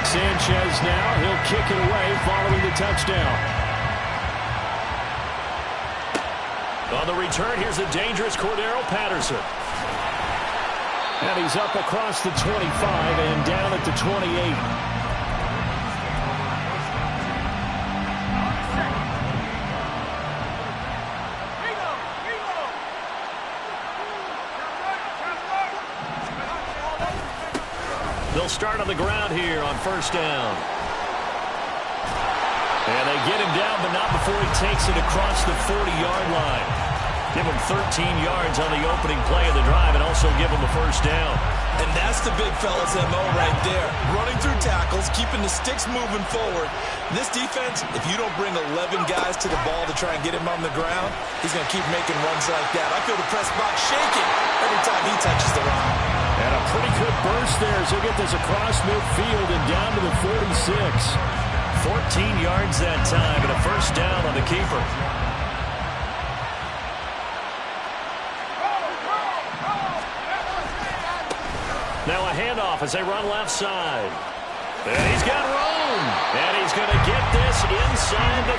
Sanchez now, he'll kick it away following the touchdown. On the return, here's a dangerous Cordero Patterson. And he's up across the 25 and down at the 28. They'll start on the ground here on first down. And they get him down, but not before he takes it across the 40-yard line. Give him 13 yards on the opening play of the drive and also give him a first down. And that's the big fella's MO right there. Running through tackles, keeping the sticks moving forward. This defense, if you don't bring 11 guys to the ball to try and get him on the ground, he's going to keep making runs like that. I feel the press box shaking every time he touches the rock. And a pretty good burst there as he'll get this across midfield and down to the 46. 14 yards that time and a first down on the keeper. Now a handoff as they run left side. And he's got room. And he's going to get this inside the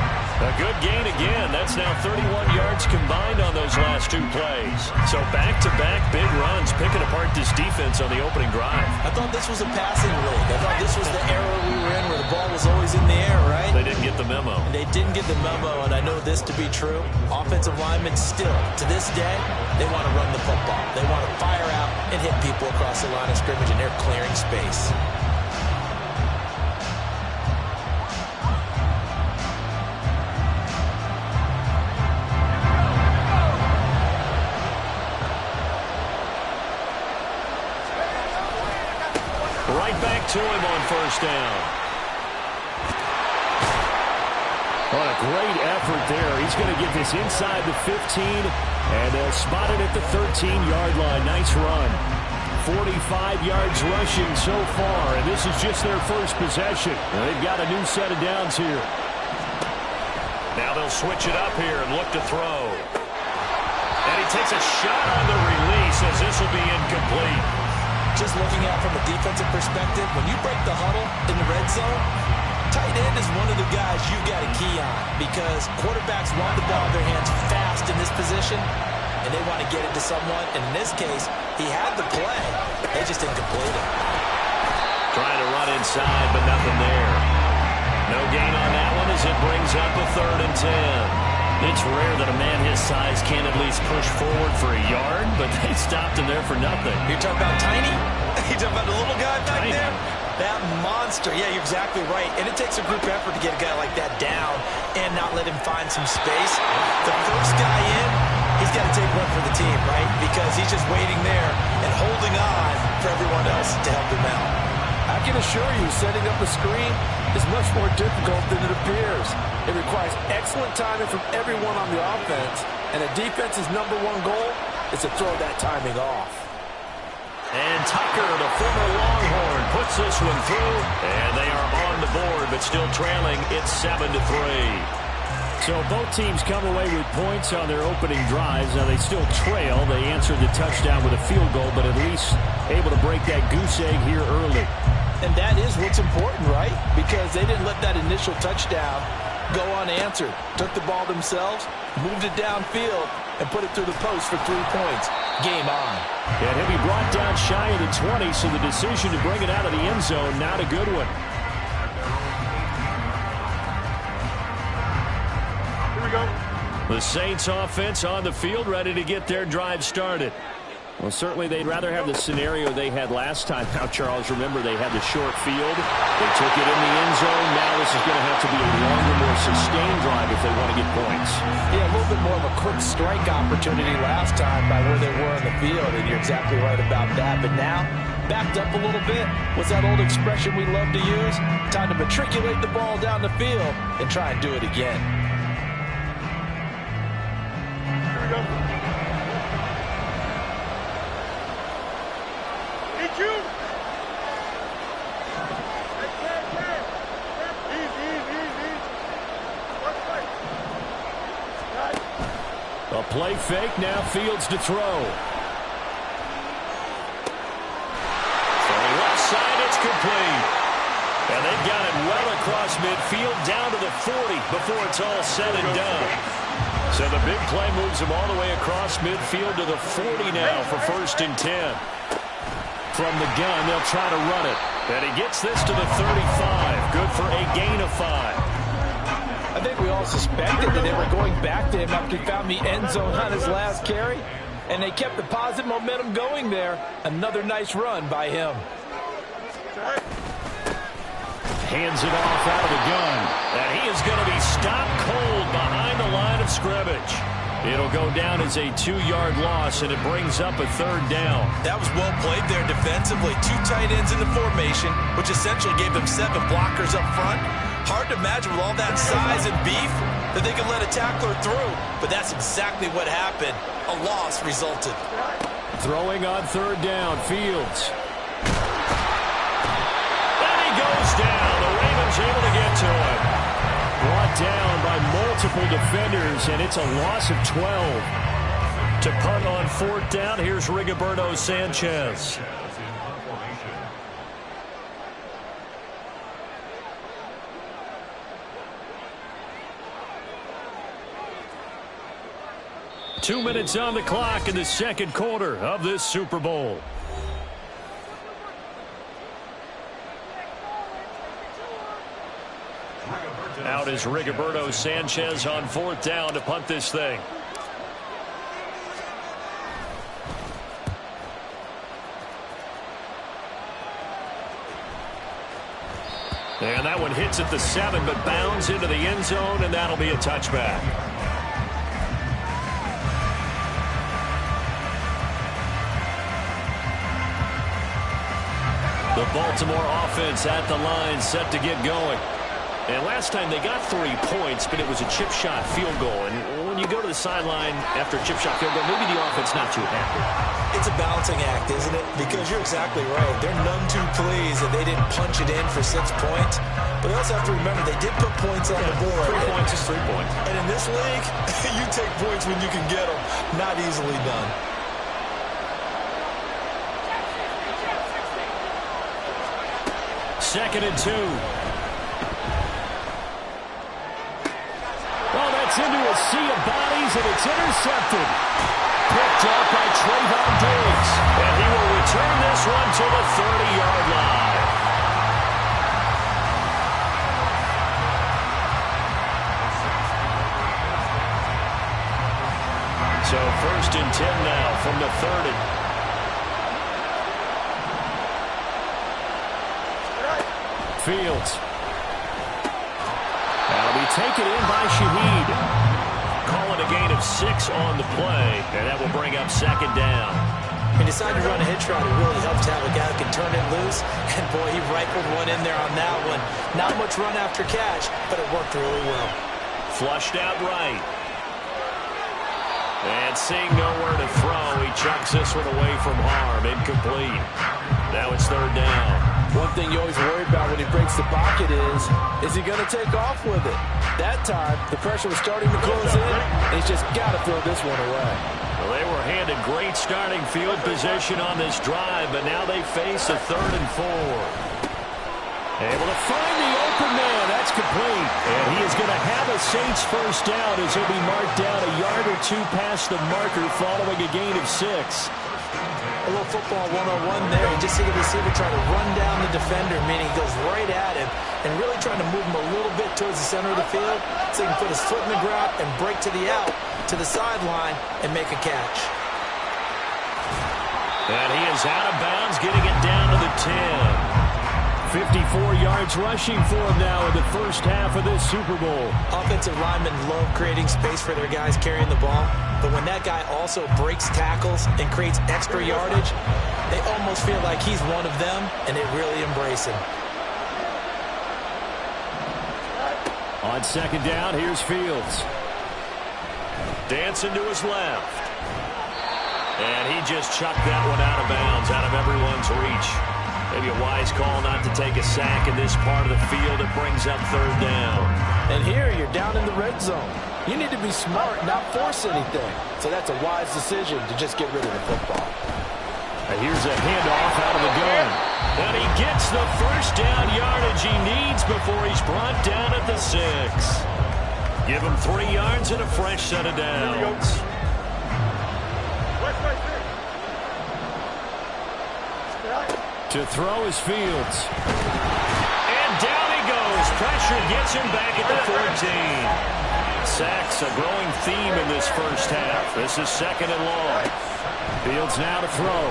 30. A good gain again. That's now 31 yards combined on those last 2 plays. So back-to-back big runs, picking apart this defense on the opening drive. I thought this was a passing league. I thought this was the era we were in where the ball was always in the air, right? They didn't get the memo. And they didn't get the memo, and I know this to be true. Offensive linemen still, to this day, they want to run the football. They want to fire out and hit people across the line of scrimmage, and they're clearing space. Right back to him on first down. What a great effort there. He's going to get this inside the 15, and they'll spot it at the 13-yard line. Nice run. 45 yards rushing so far, and this is just their first possession. They've got a new set of downs here. Now they'll switch it up here and look to throw. And he takes a shot on the release as this will be incomplete. Just looking at from a defensive perspective, when you break the huddle in the red zone, tight end is one of the guys you got to key on because quarterbacks want the ball in their hands fast in this position, and they want to get it to someone. And in this case, he had the play. They just didn't complete it. Trying to run inside, but nothing there. No gain on that one as it brings up a 3rd and 10. It's rare that a man his size can't at least push forward for a yard, but they stopped him there for nothing. You're talking about tiny? You're talking about the little guy back Tiny. there? That monster. Yeah, you're exactly right. And it takes a group effort to get a guy like that down and not let him find some space. The first guy in, he's got to take one for the team, right? Because he's just waiting there and holding on for everyone else to help him out. I can assure you, setting up a screen is much more difficult than it appears. It requires excellent timing from everyone on the offense, and the defense's #1 goal is to throw that timing off. And Tucker, the former Longhorn, puts this one through. And they are on the board, but still trailing. It's 7-3. So both teams come away with points on their opening drives. Now they still trail. They answered the touchdown with a field goal, but at least able to break that goose egg here early. And that is what's important, right? Because they didn't let that initial touchdown go unanswered. Took the ball themselves, moved it downfield, and put it through the post for 3 points. Game on. And he'll be brought down shy of the 20, so the decision to bring it out of the end zone, not a good one. The Saints offense on the field, ready to get their drive started. Well, certainly they'd rather have the scenario they had last time. Now, Charles, remember they had the short field. They took it in the end zone. Now this is going to have to be a longer, more sustained drive if they want to get points. Yeah, a little bit more of a quick strike opportunity last time by where they were in the field, and you're exactly right about that. But now, backed up a little bit. What's that old expression we love to use? Time to matriculate the ball down the field and try and do it again. A play fake, now Fields to throw. From the left side, it's complete. And they've got it well across midfield, down to the 40 before it's all said and done. So the big play moves them all the way across midfield to the 40 now for 1st and 10. From the gun, they'll try to run it. And he gets this to the 35. Good for a gain of 5. I think we all suspected that they were going back to him after he found the end zone on his last carry. And they kept the positive momentum going there. Another nice run by him. Hands it off out of the gun. And he is going to be stopped cold behind the line of scrimmage. It'll go down as a 2-yard loss, and it brings up a 3rd down. That was well played there defensively. 2 tight ends in the formation, which essentially gave them 7 blockers up front. Hard to imagine with all that size and beef that they could let a tackler through, but that's exactly what happened. A loss resulted. Throwing on 3rd down, Fields. And he goes down. The Ravens able to get to him. Brought down by multiple defenders, and it's a loss of 12. To punt on 4th down, here's Rigoberto Sanchez. Two minutes on the clock in the 2nd quarter of this Super Bowl. Out is Rigoberto Sanchez on 4th down to punt this thing. And that one hits at the 7, but bounds into the end zone, and that'll be a touchback. The Baltimore offense at the line, set to get going. And last time they got 3 points, but it was a chip shot field goal. And when you go to the sideline after a chip shot field goal, maybe the offense not too happy. It's a balancing act, isn't it? Because you're exactly right. They're none too pleased that they didn't punch it in for 6 points. But they also have to remember they did put points on the board. 3 points is 3 points. And in this league, you take points when you can get them. Not easily done. Second and 2. Well, that's into a sea of bodies, and it's intercepted. Picked up by Trayvon Diggs. And he will return this one to the 30-yard line. So 1st and 10 now from the 30. Fields. That'll be taken in by Shaheed. Call it a gain of 6 on the play, and that will bring up 2nd down. He decided to run a hitch route. It really helps to have a guy who can turn it loose. And, boy, he rifled one in there on that one. Not much run after catch, but it worked really well. Flushed out right. And seeing nowhere to throw, he chucks this one away from harm. Incomplete. Now it's third down. One thing you always worry about when he breaks the pocket is he going to take off with it? That time, the pressure was starting to close in, and he's just got to throw this one away. Well, they were handed great starting field position on this drive, but now they face a 3rd and 4. Able to find the open man. That's complete. And he is going to have a Saints first down as he'll be marked down a yard or two past the marker following a gain of 6. A little football 101 there. You just see the receiver try to run down the defender, meaning he goes right at him and really trying to move him a little bit towards the center of the field so he can put his foot in the ground and break to the out, to the sideline, and make a catch. And he is out of bounds, getting it down to the 10. 54 yards rushing for him now in the first half of this Super Bowl. Offensive linemen love creating space for their guys carrying the ball, but when that guy also breaks tackles and creates extra yardage, they almost feel like he's one of them, and they really embrace him. On second down, here's Fields. Dancing to his left. And he just chucked that one out of bounds, out of everyone's reach. Maybe a wise call not to take a sack in this part of the field. It brings up third down. And here you're down in the red zone. You need to be smart, not force anything. So that's a wise decision to just get rid of the football. And here's a handoff out of the gun. And he gets the first down yardage he needs before he's brought down at the 6. Give him 3 yards and a fresh set of downs. To throw is Fields. And down he goes. Pressure gets him back at the 14. Sacks a growing theme in this first half. This is 2nd and long. Fields now to throw.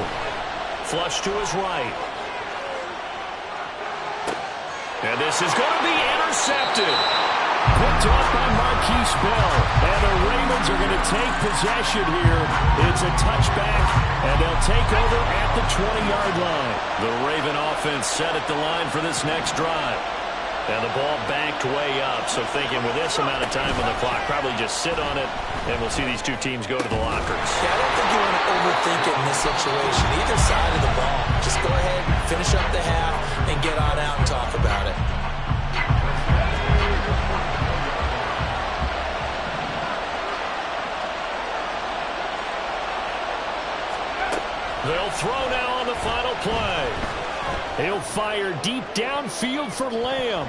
Flush to his right. And this is going to be intercepted. Picked off by Marquise Bell. And the Ravens are going to take possession here. It's a touchback, and they'll take over at the 20-yard line. The Raven offense set at the line for this next drive. And the ball backed way up, so thinking with this amount of time on the clock, probably just sit on it, and we'll see these two teams go to the lockers. Yeah, I don't think you want to overthink it in this situation. Either side of the ball. Just go ahead, finish up the half, and get on out and talk about it. They'll throw now on the final play. He'll fire deep downfield for Lamb.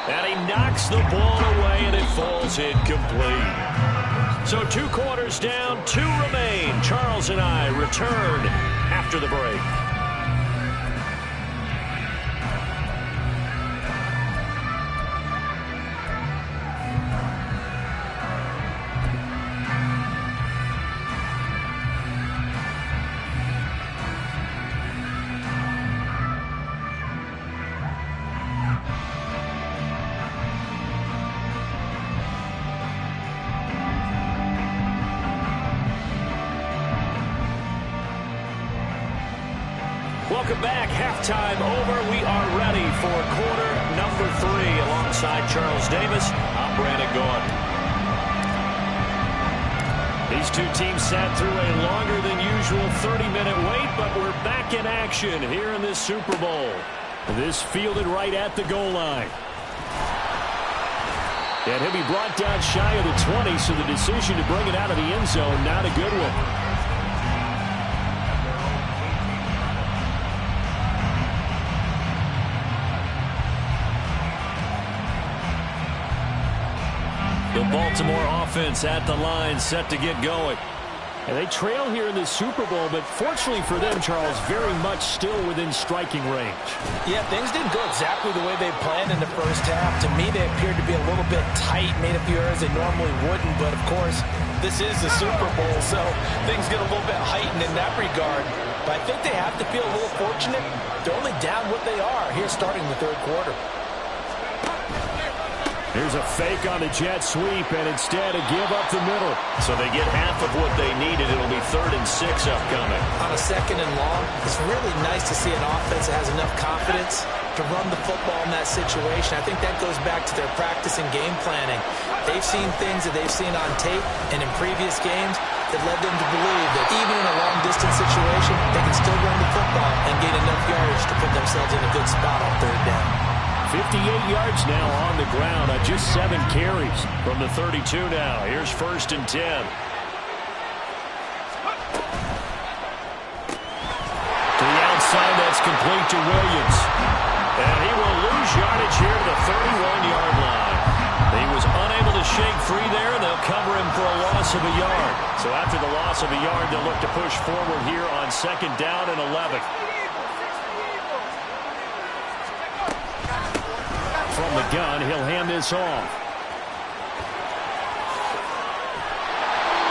And he knocks the ball away, and it falls incomplete. So 2 quarters down, 2 remain. Charles and I return after the break. Welcome back. Halftime over. We are ready for quarter number 3. Alongside Charles Davis, I'm Brandon Gaudin. These two teams sat through a longer than usual 30-minute wait, but we're back in action here in this Super Bowl. This fielded right at the goal line. And he'll be brought down shy of the 20, so the decision to bring it out of the end zone, not a good one. The Baltimore offense at the line, set to get going. And they trail here in the Super Bowl, but fortunately for them, Charles, very much still within striking range. Yeah, things didn't go exactly the way they planned in the first half. To me, they appeared to be a little bit tight, made a few errors they normally wouldn't. But, of course, this is the Super Bowl, so things get a little bit heightened in that regard. But I think they have to feel a little fortunate. They're only down what they are here starting the third quarter. Here's a fake on the jet sweep, and instead a give up the middle. So they get half of what they needed. It'll be 3rd and 6 upcoming. On a 2nd and long, it's really nice to see an offense that has enough confidence to run the football in that situation. I think that goes back to their practice and game planning. They've seen things that they've seen on tape and in previous games that led them to believe that even in a long-distance situation, they can still run the football and gain enough yardage to put themselves in a good spot on third down. 58 yards now on the ground on just 7 carries from the 32 now. Here's 1st and 10. To the outside, that's complete to Williams. And he will lose yardage here to the 31-yard line. He was unable to shake free there, and they'll cover him for a loss of a yard. So after the loss of a yard, they'll look to push forward here on 2nd down and 11. From the gun, he'll hand this off.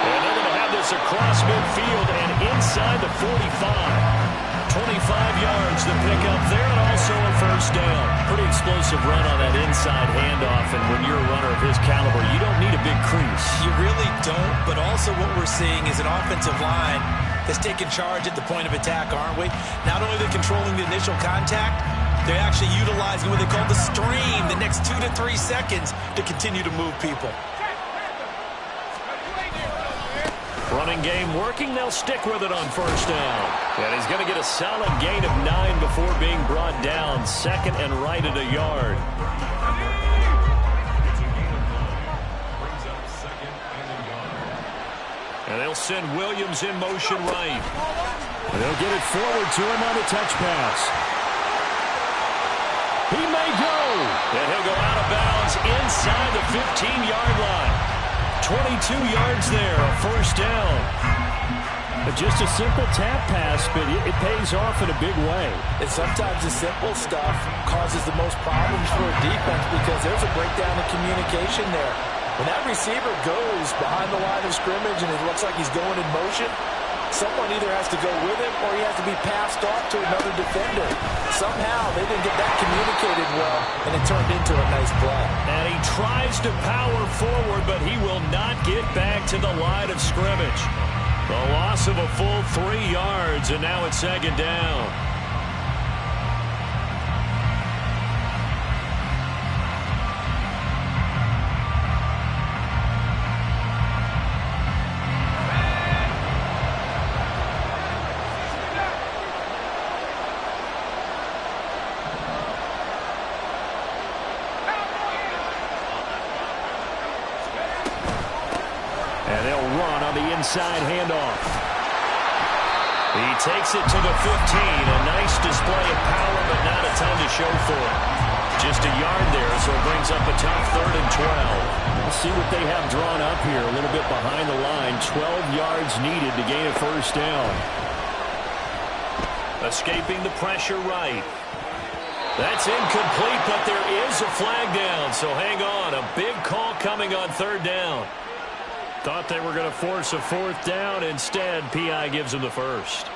And they're going to have this across midfield and inside the 45. 25 yards to pick up there, and also a 1st down. Pretty explosive run on that inside handoff, and when you're a runner of his caliber, you don't need a big crease. You really don't, but also what we're seeing is an offensive line that's taking charge at the point of attack, aren't we? Not only are they controlling the initial contact, they're actually utilizing what they call the stream, the next 2 to 3 seconds to continue to move people. Running game working. They'll stick with it on 1st down. And he's going to get a solid gain of 9 before being brought down. 2nd and right at a yard. And they'll send Williams in motion right. And they'll get it forward to him on the touch pass. He may go. And he'll go out of bounds inside the 15-yard line. 22 yards there, a 1st down. But just a simple tap pass, but it pays off in a big way. And sometimes the simple stuff causes the most problems for a defense because there's a breakdown in communication there. When that receiver goes behind the line of scrimmage and it looks like he's going in motion, someone either has to go with him or he has to be passed off to another defender. Somehow they didn't get that communicated well, and it turned into a nice play. And he tries to power forward, but he will not get back to the line of scrimmage. The loss of a full 3 yards, and now it's 2nd down. Inside handoff. He takes it to the 15. A nice display of power, but not a ton to show for it. Just a yard there, so it brings up a tough 3rd and 12. Let's see what they have drawn up here. A little bit behind the line. 12 yards needed to gain a 1st down. Escaping the pressure right. That's incomplete, but there is a flag down, so hang on. A big call coming on 3rd down. Thought they were going to force a 4th down. Instead, P.I. gives them the 1st.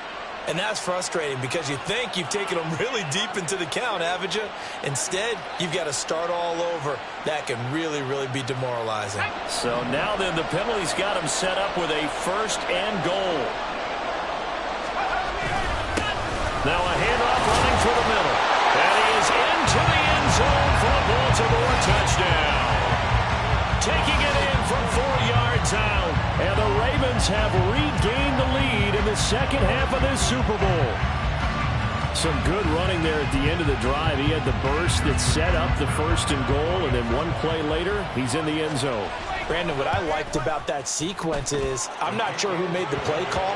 And that's frustrating because you think you've taken them really deep into the count, haven't you? Instead, you've got to start all over. That can really, really be demoralizing. So now then, the penalty's got him set up with a 1st and goal. Now a handoff running for the middle. And he is into the end zone for a Baltimore touchdown. Taking it in from 4 yards out. And the Ravens have regained the lead in the 2nd half of this Super Bowl. Some good running there at the end of the drive. He had the burst that set up the 1st and goal, and then one play later, he's in the end zone. Brandon, what I liked about that sequence is, I'm not sure who made the play call,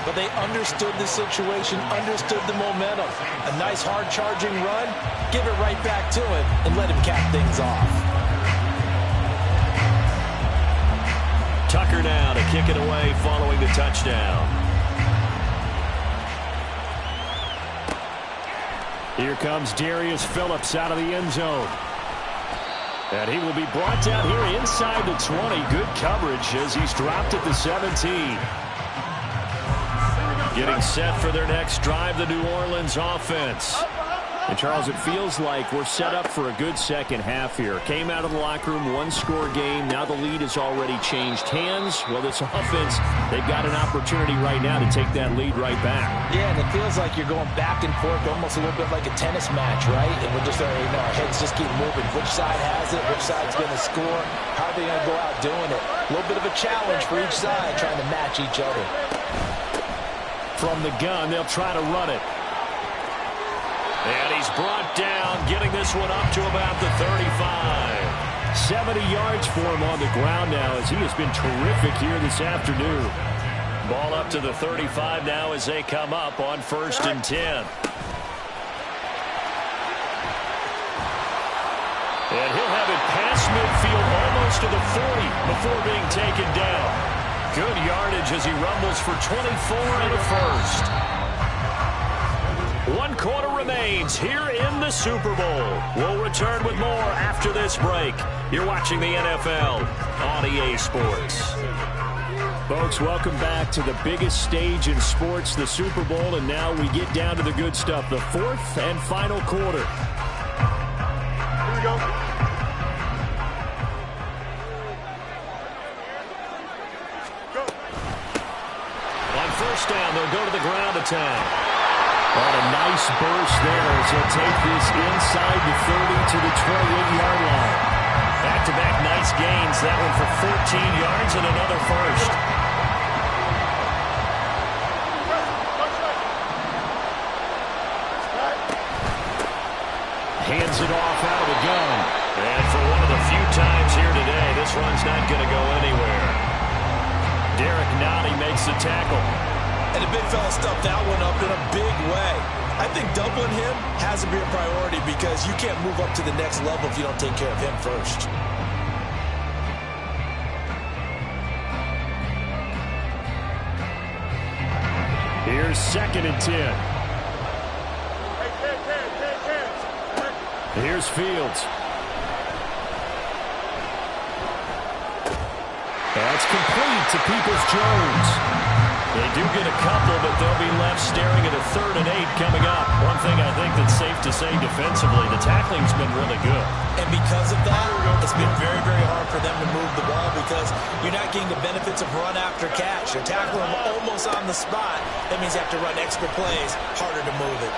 but they understood the situation, understood the momentum. A nice hard charging run, give it right back to him, and let him cap things off. Tucker now to kick it away following the touchdown. Here comes Darius Phillips out of the end zone. And he will be brought down here inside the 20. Good coverage as he's dropped at the 17. Getting set for their next drive, the New Orleans offense. And, Charles, it feels like we're set up for a good second half here. Came out of the locker room, one-score game. Now the lead has already changed hands. Well, this offense, they've got an opportunity right now to take that lead right back. Yeah, and it feels like you're going back and forth, almost a little bit like a tennis match, right? And we're just, our heads just keep moving. Which side has it? Which side's going to score? How are they going to go out doing it? A little bit of a challenge for each side, trying to match each other. From the gun, they'll try to run it. And he's brought down, getting this one up to about the 35. 70 yards for him on the ground now, as he has been terrific here this afternoon. Ball up to the 35 now as they come up on 1st and 10. And he'll have it past midfield almost to the 40 before being taken down. Good yardage as he rumbles for 24 and a first. 1 quarter remains here in the Super Bowl. We'll return with more after this break. You're watching the NFL on EA Sports. Folks, welcome back to the biggest stage in sports, the Super Bowl, and now we get down to the good stuff, the 4th and final quarter. Here we go. On 1st down, they'll go to the ground attack. On a nice burst there as he'll take this inside the 30 to the 28-yard line. Back-to-back nice gains. That one for 14 yards and another first. Hands it off out of the gun. And for one of the few times here today, this one's not going to go anywhere. Derek Nottie makes the tackle. And the big fella stuffed that one up in a big way. I think doubling him has to be a priority because you can't move up to the next level if you don't take care of him first. Here's 2nd and 10. Here's Fields. That's complete to Peoples-Jones. They do get a couple, but they'll be left staring at a 3rd and 8 coming up. One thing I think that's safe to say defensively, the tackling's been really good. And because of that, it's been very, very hard for them to move the ball because you're not getting the benefits of run after catch. You're tackling them almost on the spot. That means you have to run extra plays, harder to move it.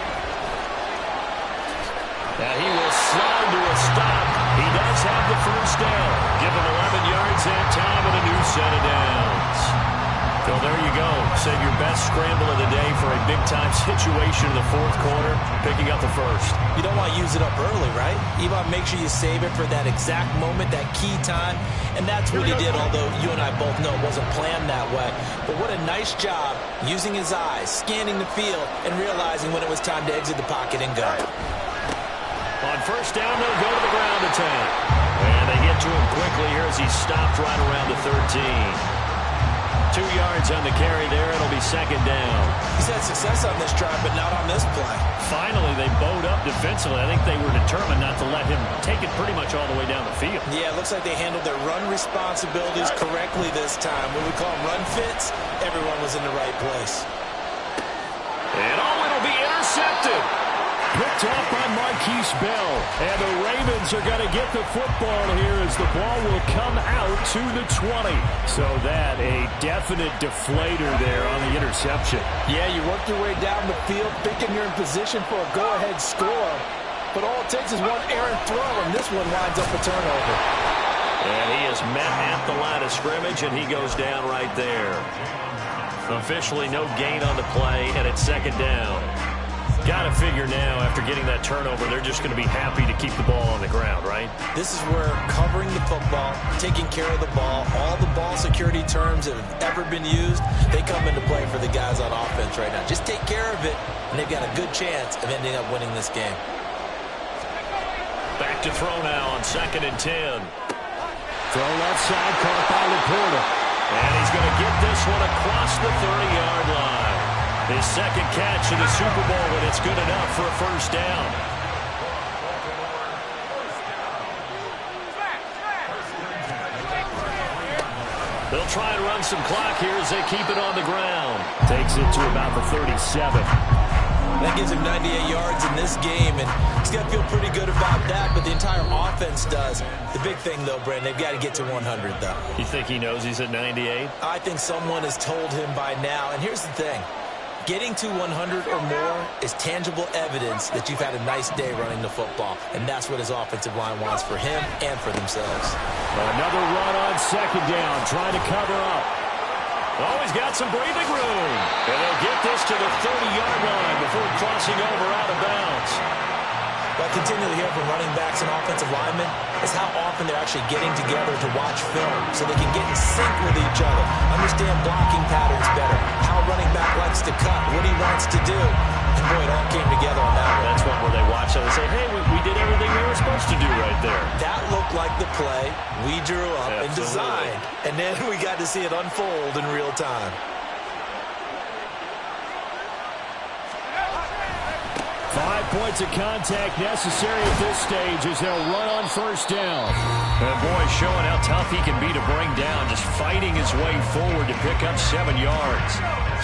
Now he will slide to a stop. He does have the 1st down. Give him 11 yards that time and a new set of downs. So there you go. Save your best scramble of the day for a big-time situation in the 4th quarter, picking up the 1st. You don't want to use it up early, right? You want to make sure you save it for that exact moment, that key time. And that's what he did, although you and I both know it wasn't planned that way. But what a nice job using his eyes, scanning the field, and realizing when it was time to exit the pocket and go. On 1st down, they'll go to the ground attack. And they get to him quickly here as he stopped right around the 13. 2 yards on the carry there. It'll be 2nd down. He's had success on this drive, but not on this play. Finally, they bowed up defensively. I think they were determined not to let him take it pretty much all the way down the field. Yeah, it looks like they handled their run responsibilities correctly this time. When we call them run fits, everyone was in the right place. And it'll be intercepted. Picked off by Marquise Bell. And the Ravens are going to get the football here as the ball will come out to the 20. So that a definite deflator there on the interception. Yeah, you work your way down the field, thinking you're in position for a go-ahead score. But all it takes is one errant throw, and this one winds up a turnover. And he is met at the line of scrimmage, and he goes down right there. Officially no gain on the play, and it's 2nd down. Got to figure now, after getting that turnover, they're just going to be happy to keep the ball on the ground, right? This is where covering the football, taking care of the ball, all the ball security terms that have ever been used, they come into play for the guys on offense right now. Just take care of it, and they've got a good chance of ending up winning this game. Back to throw now on 2nd and 10. Throw left side, caught by Laporta. And he's going to get this one across the 30-yard line. His 2nd catch in the Super Bowl, and it's good enough for a 1st down. They'll try and run some clock here as they keep it on the ground. Takes it to about the 37. That gives him 98 yards in this game, and he's got to feel pretty good about that, but the entire offense does. The big thing, though, Brandon, they've got to get to 100, though. You think he knows he's at 98? I think someone has told him by now, and here's the thing. Getting to 100 or more is tangible evidence that you've had a nice day running the football, and that's what his offensive line wants for him and for themselves. Another run on second down, trying to cover up. Oh, he's got some breathing room. And they'll get this to the 30-yard line before crossing over out of bounds. What I continually hear from running backs and offensive linemen is how often they're actually getting together to watch film so they can get in sync with each other, understand blocking patterns better, how a running back likes to cut, what he wants to do. And boy, it all came together on that one. That's one where they watch it and say, hey, we did everything we were supposed to do right there. That looked like the play we drew up and designed. And then we got to see it unfold in real time. Five points of contact necessary at this stage as they'll run on first down. And boy, showing how tough he can be to bring down, just fighting his way forward to pick up 7 yards.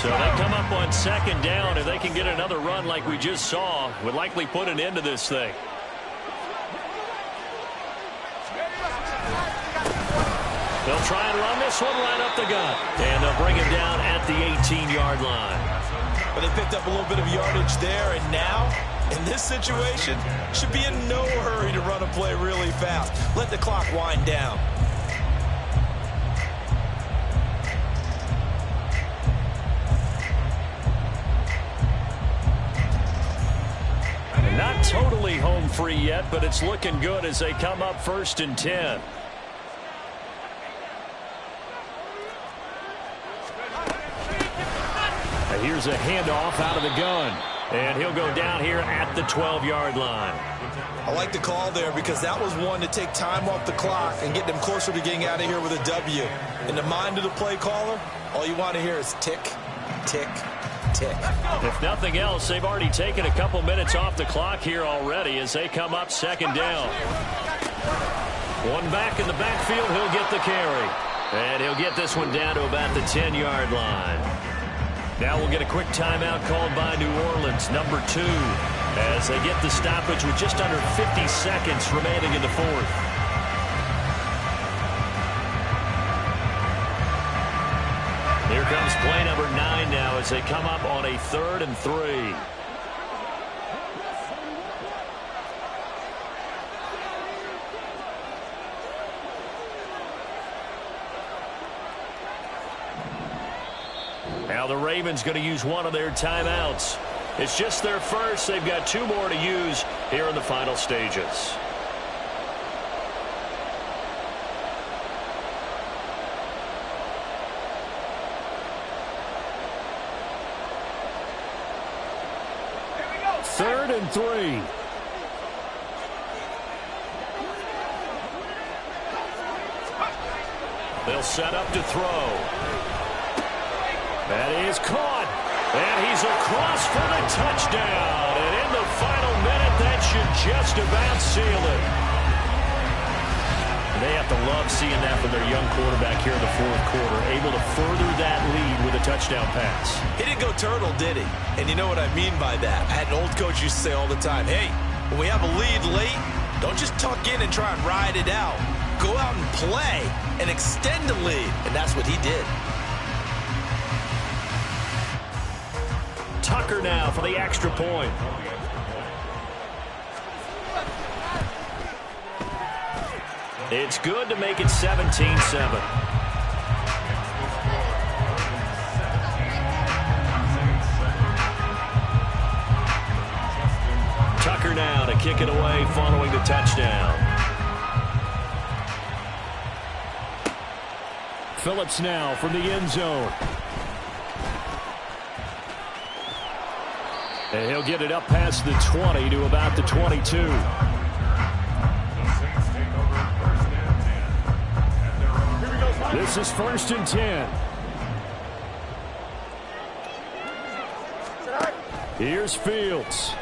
So they come up on second down. If they can get another run like we just saw, would likely put an end to this thing. They'll try and run this one right up the gut. And they'll bring him down at the 18-yard line. But they picked up a little bit of yardage there, and now, in this situation, should be in no hurry to run a play really fast. Let the clock wind down. Not totally home free yet, but it's looking good as they come up 1st and 10. Here's a handoff out of the gun. And he'll go down here at the 12-yard line. I like the call there because that was one to take time off the clock and get them closer to getting out of here with a W. In the mind of the play caller, all you want to hear is tick, tick, tick. If nothing else, they've already taken a couple minutes off the clock here already as they come up second down. One back in the backfield, he'll get the carry. And he'll get this one down to about the 10-yard line. Now we'll get a quick timeout called by New Orleans, number 2, as they get the stoppage with just under 50 seconds remaining in the fourth. Here comes play number 9 now as they come up on a 3rd and 3. Now the Ravens going to use one of their timeouts. It's just their first. They've got 2 more to use here in the final stages. Third and 3. They'll set up to throw. That is caught, and he's across for the touchdown. And in the final minute, that should just about seal it. They have to love seeing that from their young quarterback here in the fourth quarter, able to further that lead with a touchdown pass. He didn't go turtle, did he? And you know what I mean by that. I had an old coach used to say all the time, hey, when we have a lead late, don't just tuck in and try and ride it out. Go out and play and extend the lead. And that's what he did. Tucker now for the extra point. It's good to make it 17-7. Tucker now to kick it away following the touchdown. Phillips now from the end zone. And he'll get it up past the 20 to about the 22. This is 1st and 10. Here's Fields.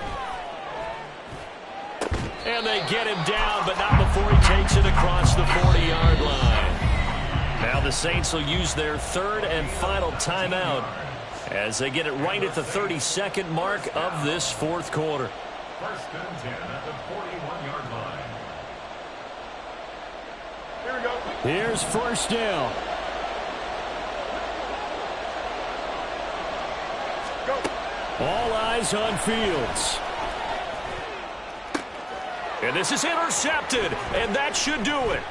And they get him down, but not before he takes it across the 40-yard line. Now the Saints will use their 3rd and final timeout as they get it right at the 32nd mark of this fourth quarter. First and 10 at the 41-yard line. Here we go. Here's first down. Go. All eyes on Fields. And this is intercepted, and that should do it.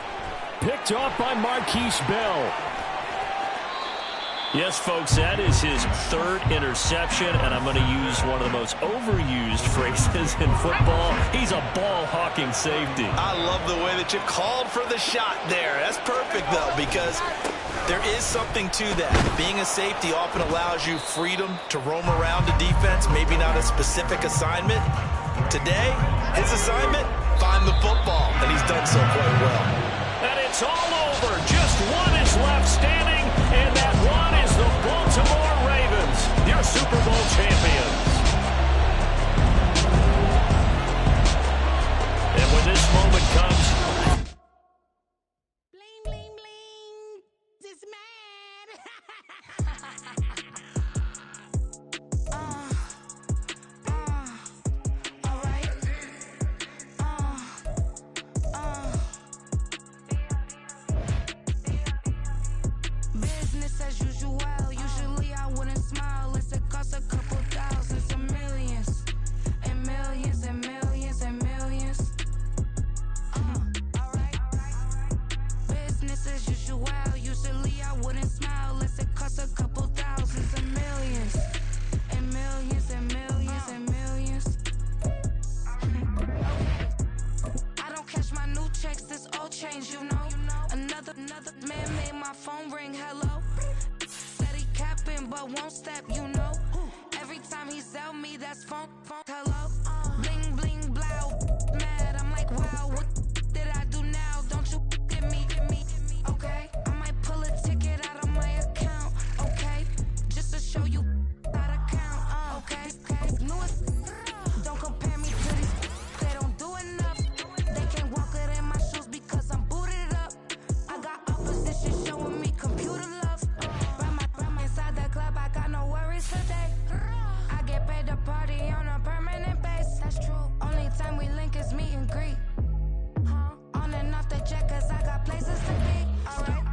Picked off by Marquise Bell. Yes, folks, that is his third interception, and I'm going to use one of the most overused phrases in football. He's a ball-hawking safety. I love the way that you called for the shot there. That's perfect, though, because there is something to that. Being a safety often allows you freedom to roam around the defense, maybe not a specific assignment. Today, his assignment, find the football, and he's done so quite well. And it's all over. Just one is left standing, and that one is the Baltimore Ravens, your Super Bowl champions. And when this moment comes, Bling, bling, bling. This man. All right. Business as usual. Usually I wouldn't smile. Unless it costs a couple thousands and millions. And millions and millions and millions. Alright. Business as usual. Usually I wouldn't smile. Unless it costs a couple thousands and millions. And millions and millions and millions. I don't catch my new checks, this old change, you know. Another man made my phone ring, hello. Said he capping, but won't step, you know. Every time he sell me, that's phone, hello. Bling, bling, blow, mad, I'm like, wow, what did I do now? Don't you get me, okay? I might pull a ticket out of my account, okay? Just to show you how to count, okay? Newest, don't compare me to these, they don't do enough. They can't walk it in my shoes because I'm booted up. I got opposition showing me computer love. Run my inside the club, I got no worries today. I get paid to party on a permanent base. That's true. Only time we link is meet and greet. On and off the jet, cause I got places to be. Alright.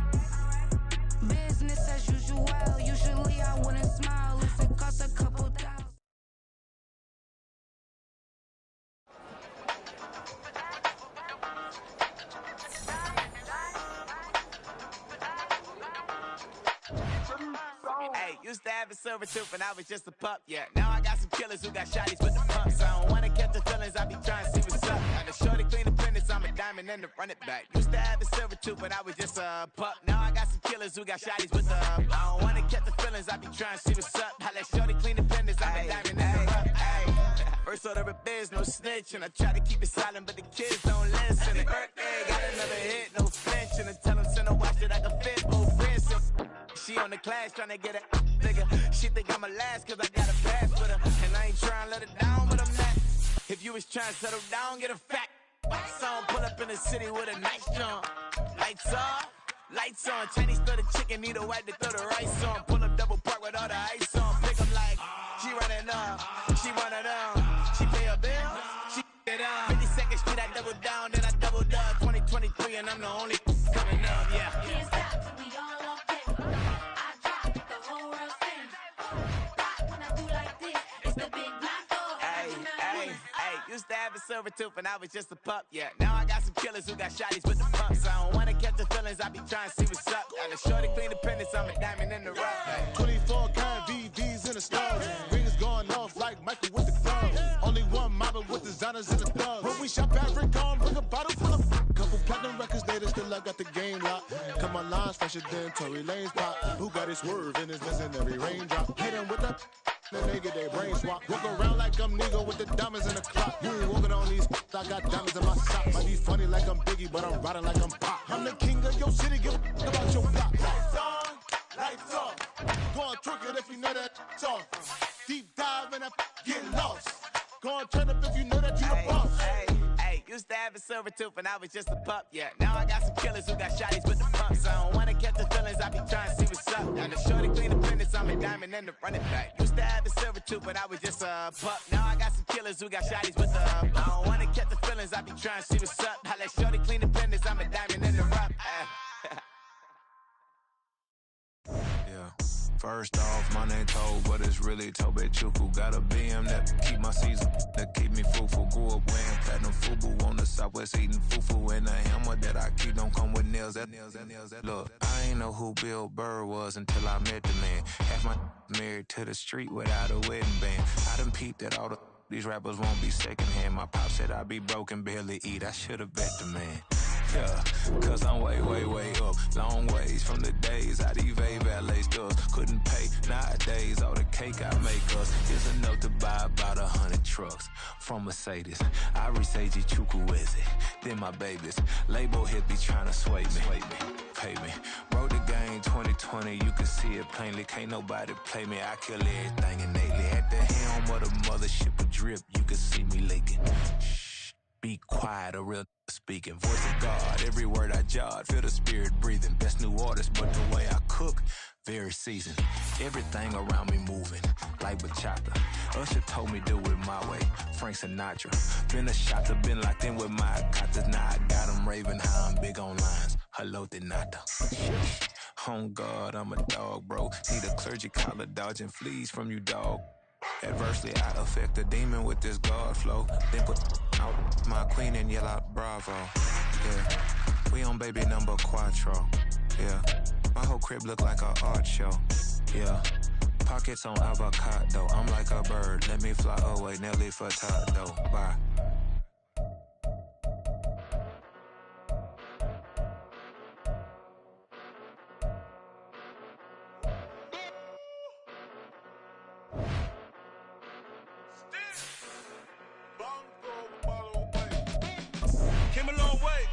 Business as usual. Usually I wouldn't smile if it costs a couple thousand. Hey, used to have a silver tooth and I was just a pup, yeah. Now I got some killers who got shotties with the pumps. I don't wanna catch the feelings, I be trying to see what's up. Got a shorty clean the business, I'm a diamond and to run it back. Used to have a silver tooth but I was just a pup. Now I got some killers who got shotties with the I don't wanna catch the feelings, I be trying to see what's up. I let shorty clean the business, I'm a diamond and to run it. First order of biz, no snitch, and I try to keep it silent, but the kids don't listen. Birthday, got another hit, no flinch, and I tell them send a watch that I can fit both wrists. She on the class trying to get a bigger. She think I'm a last cause I got a pass with her. And I ain't trying to let it down, but I'm not. If you was trying to settle down, get a fat song. Pull up in the city with a nice jump. Lights on. Chinese throw the chicken, need a wipe to throw the rice on. Pull up double park with all the ice on. Pick up like, she running up. She running down. She pay her bill. She it up. 52nd Street, I double down, then I doubled up. 2023 and I'm the only coming up, yeah. Can't stop till we all up in. I drop the whole world sings. Rock when I do like this, it's the big block door. Hey, used to have a silver tooth and I was just a pup, yeah. Now I got some killers who got shotties with the pumps. I don't wanna catch the feelings, I be trying to see what's up. Got a shorty clean the pendants, I'm a diamond in the rough. 24 karat VVs in the stars. Rings going off like Michael with the clubs. Only one model with designers in the thugs. When we shop at Rick on, bring a bottle full of couple platinum records later, still I got the game locked. Come on, lines fresher than Tory Lane's pop. Who got his swerve and is missing every raindrop? Hit him with the then they get their brain swap. Walk around like I'm Negro with the diamonds in the clock. You ain't walking on these, I got diamonds in my sock. Might be funny like I'm Biggie, but I'm riding like I'm Pop. I'm the king of your city, give a about your block. Lights on, lights off. Go on, twerk it if you know that off. Deep dive and I get lost. Go on, turn up if you know that you the boss. Hey, Used to have a silver tooth and I was just a pup, yeah. Now I got some killers who got shotties with the pumps. I don't wanna catch the feelings, I be trying to see what's up. Now the shorty clean the fitness, I'm a diamond and the running back. Used to have a silver tooth, but I was just a pup. Now I got some killers who got shotties with the I don't wanna catch the feelings, I be trying to see what's up. I let shorty clean the fitness, I'm a diamond in the rough. Yeah. First off, my name Tobe, but it's really Tobe Chuku. Got a BM that keep my season, that keep me fruitful. Grew up wearing platinum FUBU on the Southwest eating fufu. And the hammer that I keep don't come with nails. Look, I ain't know who Bill Burr was until I met the man. Half my married to the street without a wedding band. I done peeped that all these rappers won't be secondhand. My pop said I'd be broken, barely eat. I should've bet the man. Yeah, cause I'm way, way, way up. Long ways from the days I evade valet stores. Couldn't pay nowadays. All the cake I make us is enough to buy about 100 trucks from Mercedes. I resage Chukwueze, then my babies. Label hit be trying to sway me, pay me. Wrote the game 2020, you can see it plainly. Can't nobody play me, I kill everything innately. At the helm of the mothership a drip, you can see me leaking. Shh, be quiet, a real speaking. Voice of God, every word I jot, feel the spirit breathing. Best new artist, but the way I cook, very seasoned. Everything around me moving, like bachata. Usher told me do it my way, Frank Sinatra. Been a shot, been locked in with my katas. Now I got them raving how I'm big on lines. Hello, Denata. On God, I'm a dog, bro. Need a clergy collar, dodging fleas from you, dog. Adversely, I affect a demon with this God flow. Then put out my queen and yell out bravo. Yeah, we on baby number quattro. Yeah, my whole crib look like an art show. Yeah, pockets on avocado. I'm like a bird, let me fly away. Nelly Furtado, bye. Came a long way,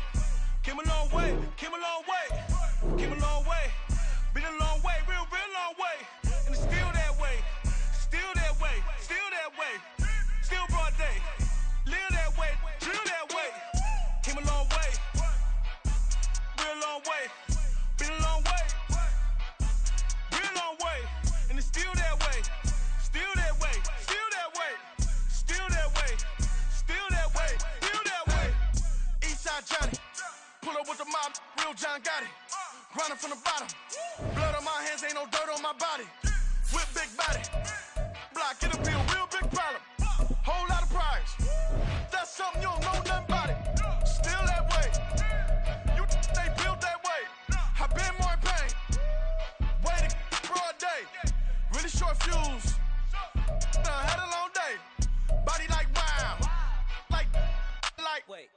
came a long way, came a long way, came a long way. Been a long way, real long way. And it's still that way, still that way, still that way. Still broad day, live that way, drill that way. Came a long way, real long way. Been a long way, real long way. And it's still that way, still that way, still that way, still that way, still that way, still that way. Eastside Johnny, pull up with the mob, real John Gotti. Grinding from the bottom, blood on my hands, ain't no dirt on my body. Whip big body, block in the bill, real big problem. Whole lot of prize, that's something you don't know nothing about it. Still that way, you they built that way. I been more in pain, waiting broad day. Really short fuse, had a long day. Body like wow, like. Wait.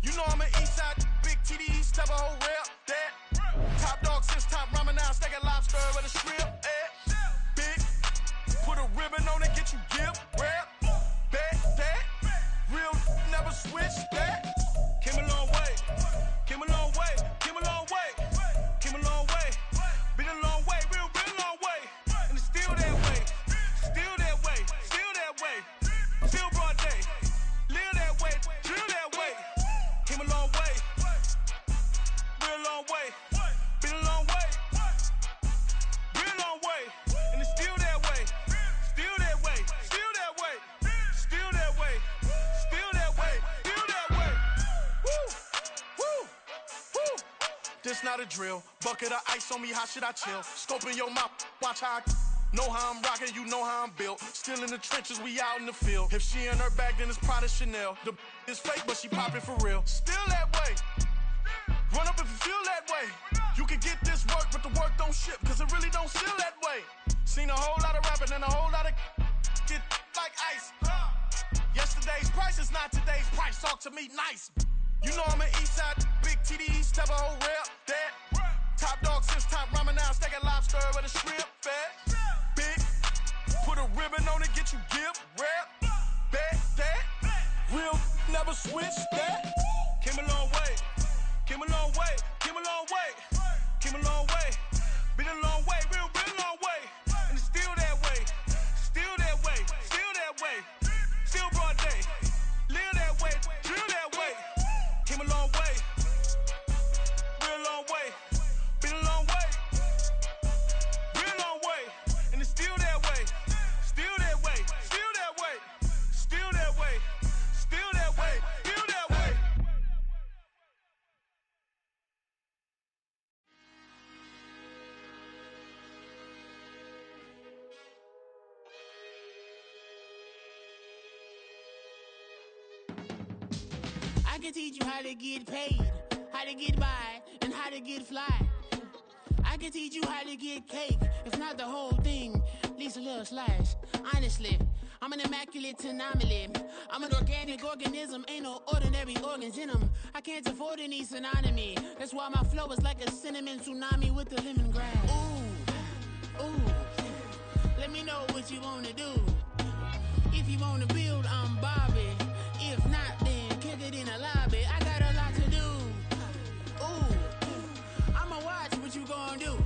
You know I'm an Eastside, big TDE, step a whole rep, that. Top dog since top ramen now, steak and lobster with a shrimp, big, put a ribbon on it, get you gift, rap, bet, that. Real never switch, that. Came a long way, came a long way, came a long way, came a long way. Been a long way, real long way. And it's still that way, still that way, still that way. Still broad day, live that way, drill that way. Came a long way, real long way. Been a long way, real long way. And it's still that way, still that way, still that way, still that way, still that way, still that way. Woo, woo, woo. This not a drill, bucket of ice on me, how should I chill? Scoping your mouth, watch how I know how I'm rocking, you know how I'm built. Still in the trenches, we out in the field. If she in her bag, then it's Prada Chanel. The is fake, but she popping for real. Still that way. Run up if you feel that way. You can get this work, but the work don't ship, cause it really don't feel that way. Seen a whole lot of rapping and a whole lot of get like ice. Yesterday's price is not today's price. Talk to me nice. You know I'm an Eastside, big TDE, step a whole rep, that. Top dog since top ramen now, steak and lobster with a shrimp, fat. Big, put a ribbon on it, get you gift, rap, bet, that. Real never switch, that. Came a long way, came a long way, came a long way, came a long way. Been a long way, real long way. And it's still that way, still that way, still that way. Still broad day, live that way, drill that way. can teach you how to get paid, how to get by, and how to get fly. I can teach you how to get cake, if not the whole thing, at least a little slice. Honestly, I'm an immaculate anomaly. I'm an organic organism, ain't no ordinary organs in them. I can't afford any synonymy. That's why my flow is like a cinnamon tsunami with the lemongrass. Ooh, ooh, let me know what you wanna do. If you wanna build, I'm Bobby. If not, then kick it in the lobby. I got a lot to do. Ooh, I'ma watch what you gonna do.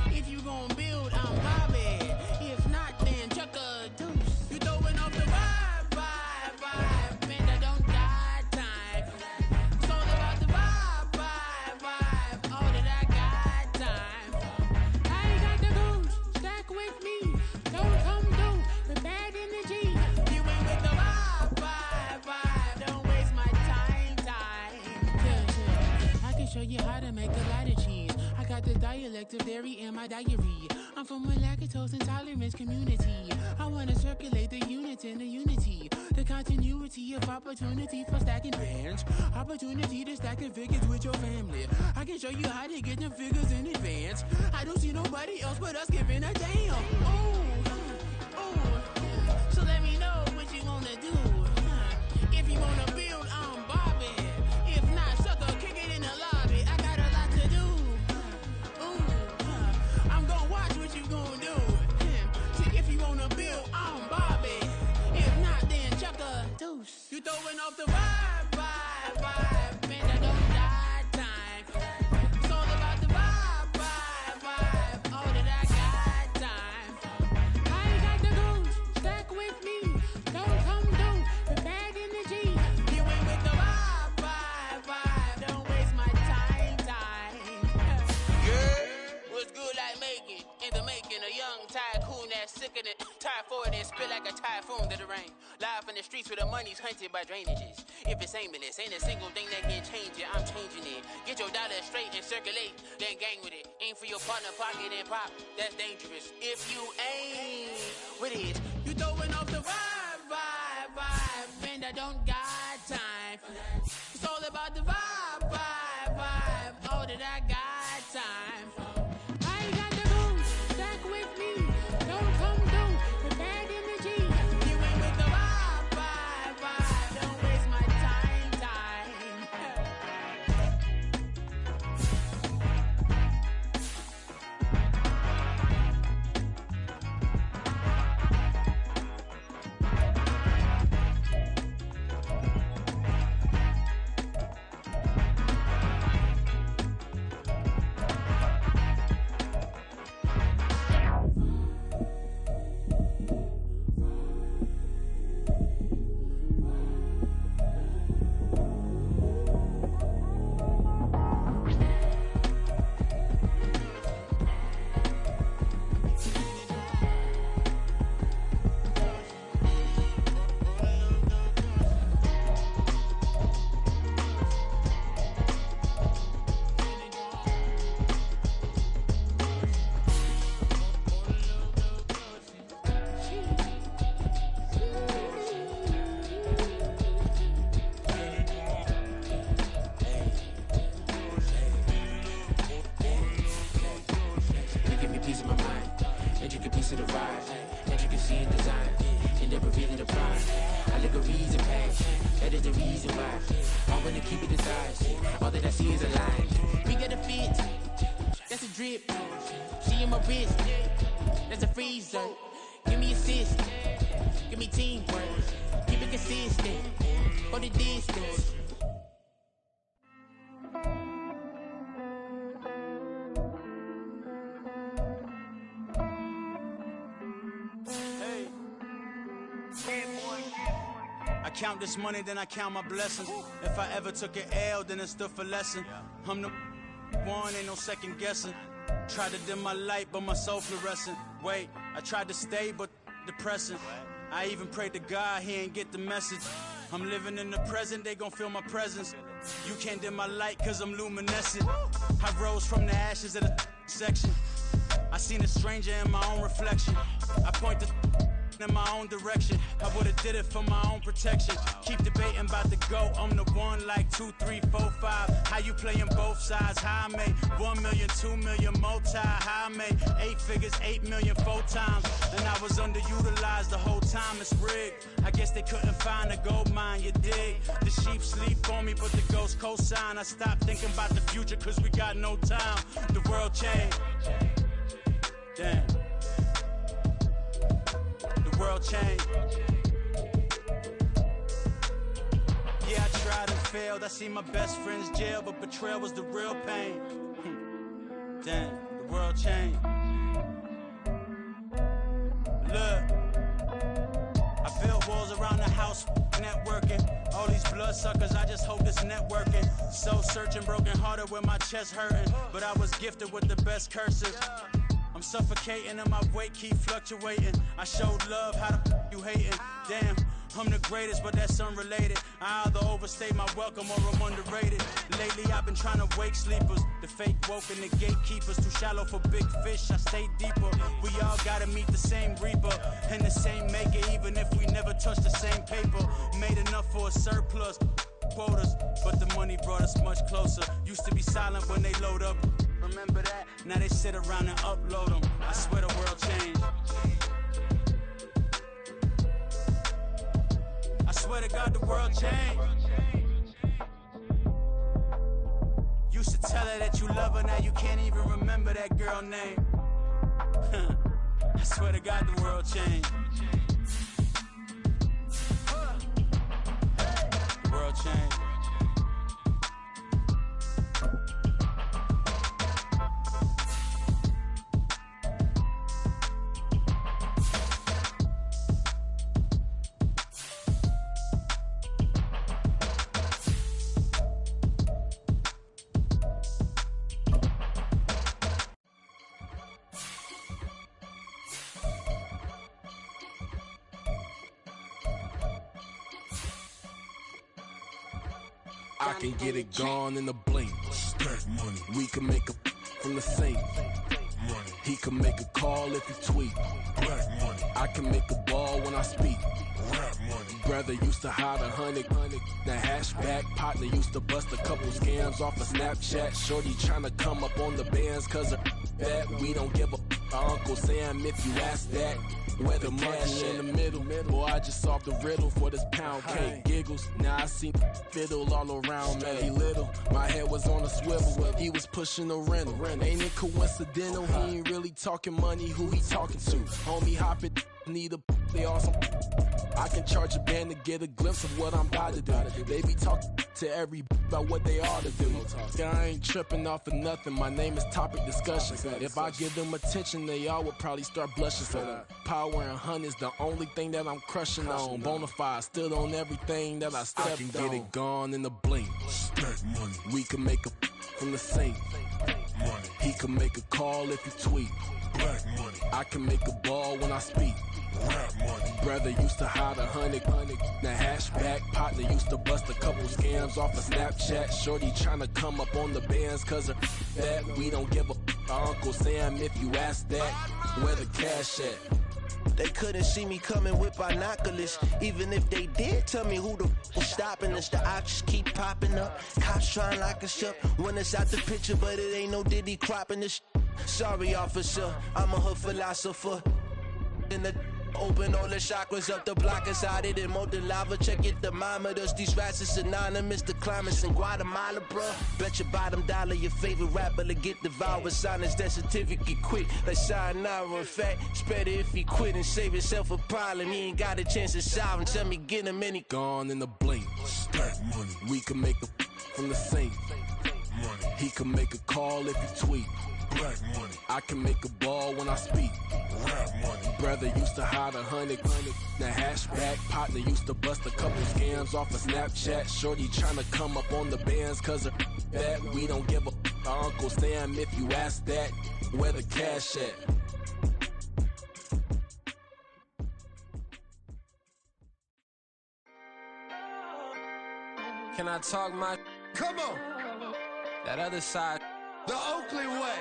If you gonna build, I'm Bobby. If not, then chuck a deuce. You throwing off the vibe, man, I don't got time. It's all about the vibe, all that I got time. I ain't got the goose, stack with me. Don't come through with bad energy. You ain't with the vibe, don't waste my time. Yeah, I can show you how to make a lot of cheese. I got the dialect of dairy in my diary. I'm from a lactose intolerance community. I wanna circulate the units in the unity. The continuity of opportunity for stacking bands. Opportunity to stack the figures with your family. I can show you how to get them figures in advance. I don't see nobody else but us giving a damn. Ooh, so let me know what you wanna do. If you wanna build, I'm Bobby. If not, sucker, kick it in the lobby. I got a lot to do. I'm gonna watch what you gonna do. See, if you wanna build, I'm Bobby. If not, then chuck a deuce. You throwing off the vibe, man, I don't got time. It's all about the vibe, all that I got time. I ain't got the goose, stack with me. Don't come through with bad energy. You ain't with the vibe, don't waste my time. Yeah, what's good like making? In the making, a young tycoon that's sick of it. Tire forward and spit like a typhoon to the rain. Live in the streets where the money's hunted by drainages. If it's aimless, ain't a single thing that can change it. I'm changing it. Get your dollar straight and circulate, then gang with it. Aim for your partner, pocket and pop. That's dangerous. If you aim with it, you throwing off the vibe, man, I don't got time. It's all about the vibe, all that I got time. I ain't got the goose, stack with me. Don't come through with bad energy. You ain't with the vibe, don't waste my time. Count this money, then I count my blessings. If I ever took an L, then it stood for lesson. I'm the one, ain't no second guessing. Tried to dim my light, but my soul fluorescent. Wait, I tried to stay, but depressing. I even prayed to God, he ain't get the message. I'm living in the present, they gon' feel my presence. You can't dim my light, cause I'm luminescent. I rose from the ashes of the section. I seen a stranger in my own reflection. I point to in my own direction. I would've did it for my own protection. Keep debating about the GOAT. I'm the one like 2, 3, 4, 5. How you playing both sides? How I made 1 million, 2 million, multi. How I made 8 figures, 8 million 4 times. And I was underutilized the whole time. It's rigged. I guess they couldn't find a gold mine, you dig? The sheep sleep on me, but the ghost co-sign. I stopped thinking about the future cause we got no time. The world changed. Damn. The world changed. Yeah, I tried and failed. I see my best friends jail, but betrayal was the real pain. Damn, the world changed. Look, I built walls around the house, networking. All these bloodsuckers, I just hope this networking. Soul searching, broken hearted with my chest hurting. But I was gifted with the best cursive. I'm suffocating and my weight keep fluctuating. I showed love, how the you hating? Damn, I'm the greatest, but that's unrelated. I either overstay my welcome or I'm underrated. Lately I've been trying to wake sleepers. The fake woke and the gatekeepers. Too shallow for big fish, I stay deeper. We all gotta meet the same reaper and the same maker, even if we never touch the same paper. Made enough for a surplus quotas, but the money brought us much closer. Used to be silent when they load up. Remember that? Now they sit around and upload them. I swear the world changed. I swear to God the world changed. Used to tell her that you love her, now you can't even remember that girl name. I swear to God the world changed. The world changed. I can get it gone in a blink. Stack money. We can make a from the sink. Money. He can make a call if he tweet. Black money. I can make a ball when I speak. Rap money. Brother used to hide 100. The hashback partner used to bust a couple scams off of Snapchat. Shorty tryna come up on the bands cause of that. We don't give a Uncle Sam if you ask that. Where the money in the middle. Boy, I just solved the riddle for this pound cake. Giggles, now I see fiddle all around me. He little, my head was on a swivel. He was pushing a rental. Ain't it coincidental? He ain't really talking money. Who he talking to? Homie, hop it, need a they awesome. I can charge a band to get a glimpse of what I'm about to do. They be talking to every about what they ought to do. I ain't tripping off of nothing. My name is Topic Discussion. If I give them attention, they all would probably start blushing. So power and hunt is the only thing that I'm crushing on. Bonafide stood on everything that I stepped on. I can get it gone in a blink. Stack money. We can make a from the sink. Money. He can make a call if he tweet. Black money. I can make a ball when I speak. Rap money. Brother used to hide 100. The hashback partner used to bust a couple scams off of Snapchat. Shorty tryna come up on the bands cause of that. We don't give a Uncle Sam if you ask that. Where the cash at? They couldn't see me coming with binoculars. Even if they did, tell me who the was stopping us. The options keep popping up. Cops trying to lock us up. When it's out the picture, but it ain't no Diddy cropping this. Sorry, officer, I'm a hood philosopher. In the open all the chakras up the block inside it and molten lava. Check it, thermometers. These rats is synonymous. The climates in Guatemala, bruh. Bet your bottom dollar your favorite rapper to get devoured. Sign his death certificate quick. Like sayonara. In fact, it's better if he quit and save himself a problem. He ain't got a chance to solve and tell me get him any. Gone in a blink. Stack money. We can make a from the sink. Money. He can make a call if he tweet. Black money. I can make a ball when I speak. Rap money. Brother used to hide 100. The hashback partner used to bust a couple scams off of Snapchat. Shorty tryna come up on the bands cause of that. We don't give a Uncle Sam if you ask that. Where the cash at? Can I talk my? Come on. That other side. The Oakley way.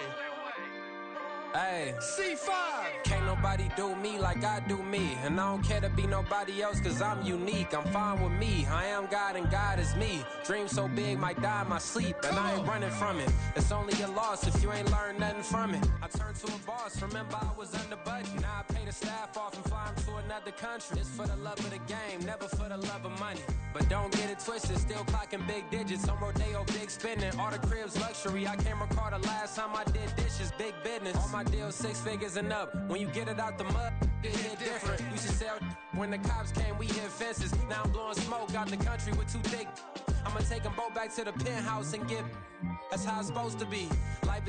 Hey. C5. Can't no nobody do me like I do me. And I don't care to be nobody else cause I'm unique. I'm fine with me, I am God and God is me. Dream so big, might die in my sleep, and I ain't running from it. It's only a loss if you ain't learned nothing from it. I turned to a boss, remember I was under budget. Now I pay the staff off and fly them to another country. It's for the love of the game, never for the love of money. But don't get it twisted, still clocking big digits. On Rodeo, big spending, all the cribs luxury. I can't recall the last time I did dishes, big business. All my deals 6 figures and up. When you get it out the mud, it hit different. Used to sell when the cops came, we hit fences. Now I'm blowing smoke out the country with 2 thick. I'ma take them both back to the penthouse and get. That's how it's supposed to be. Life is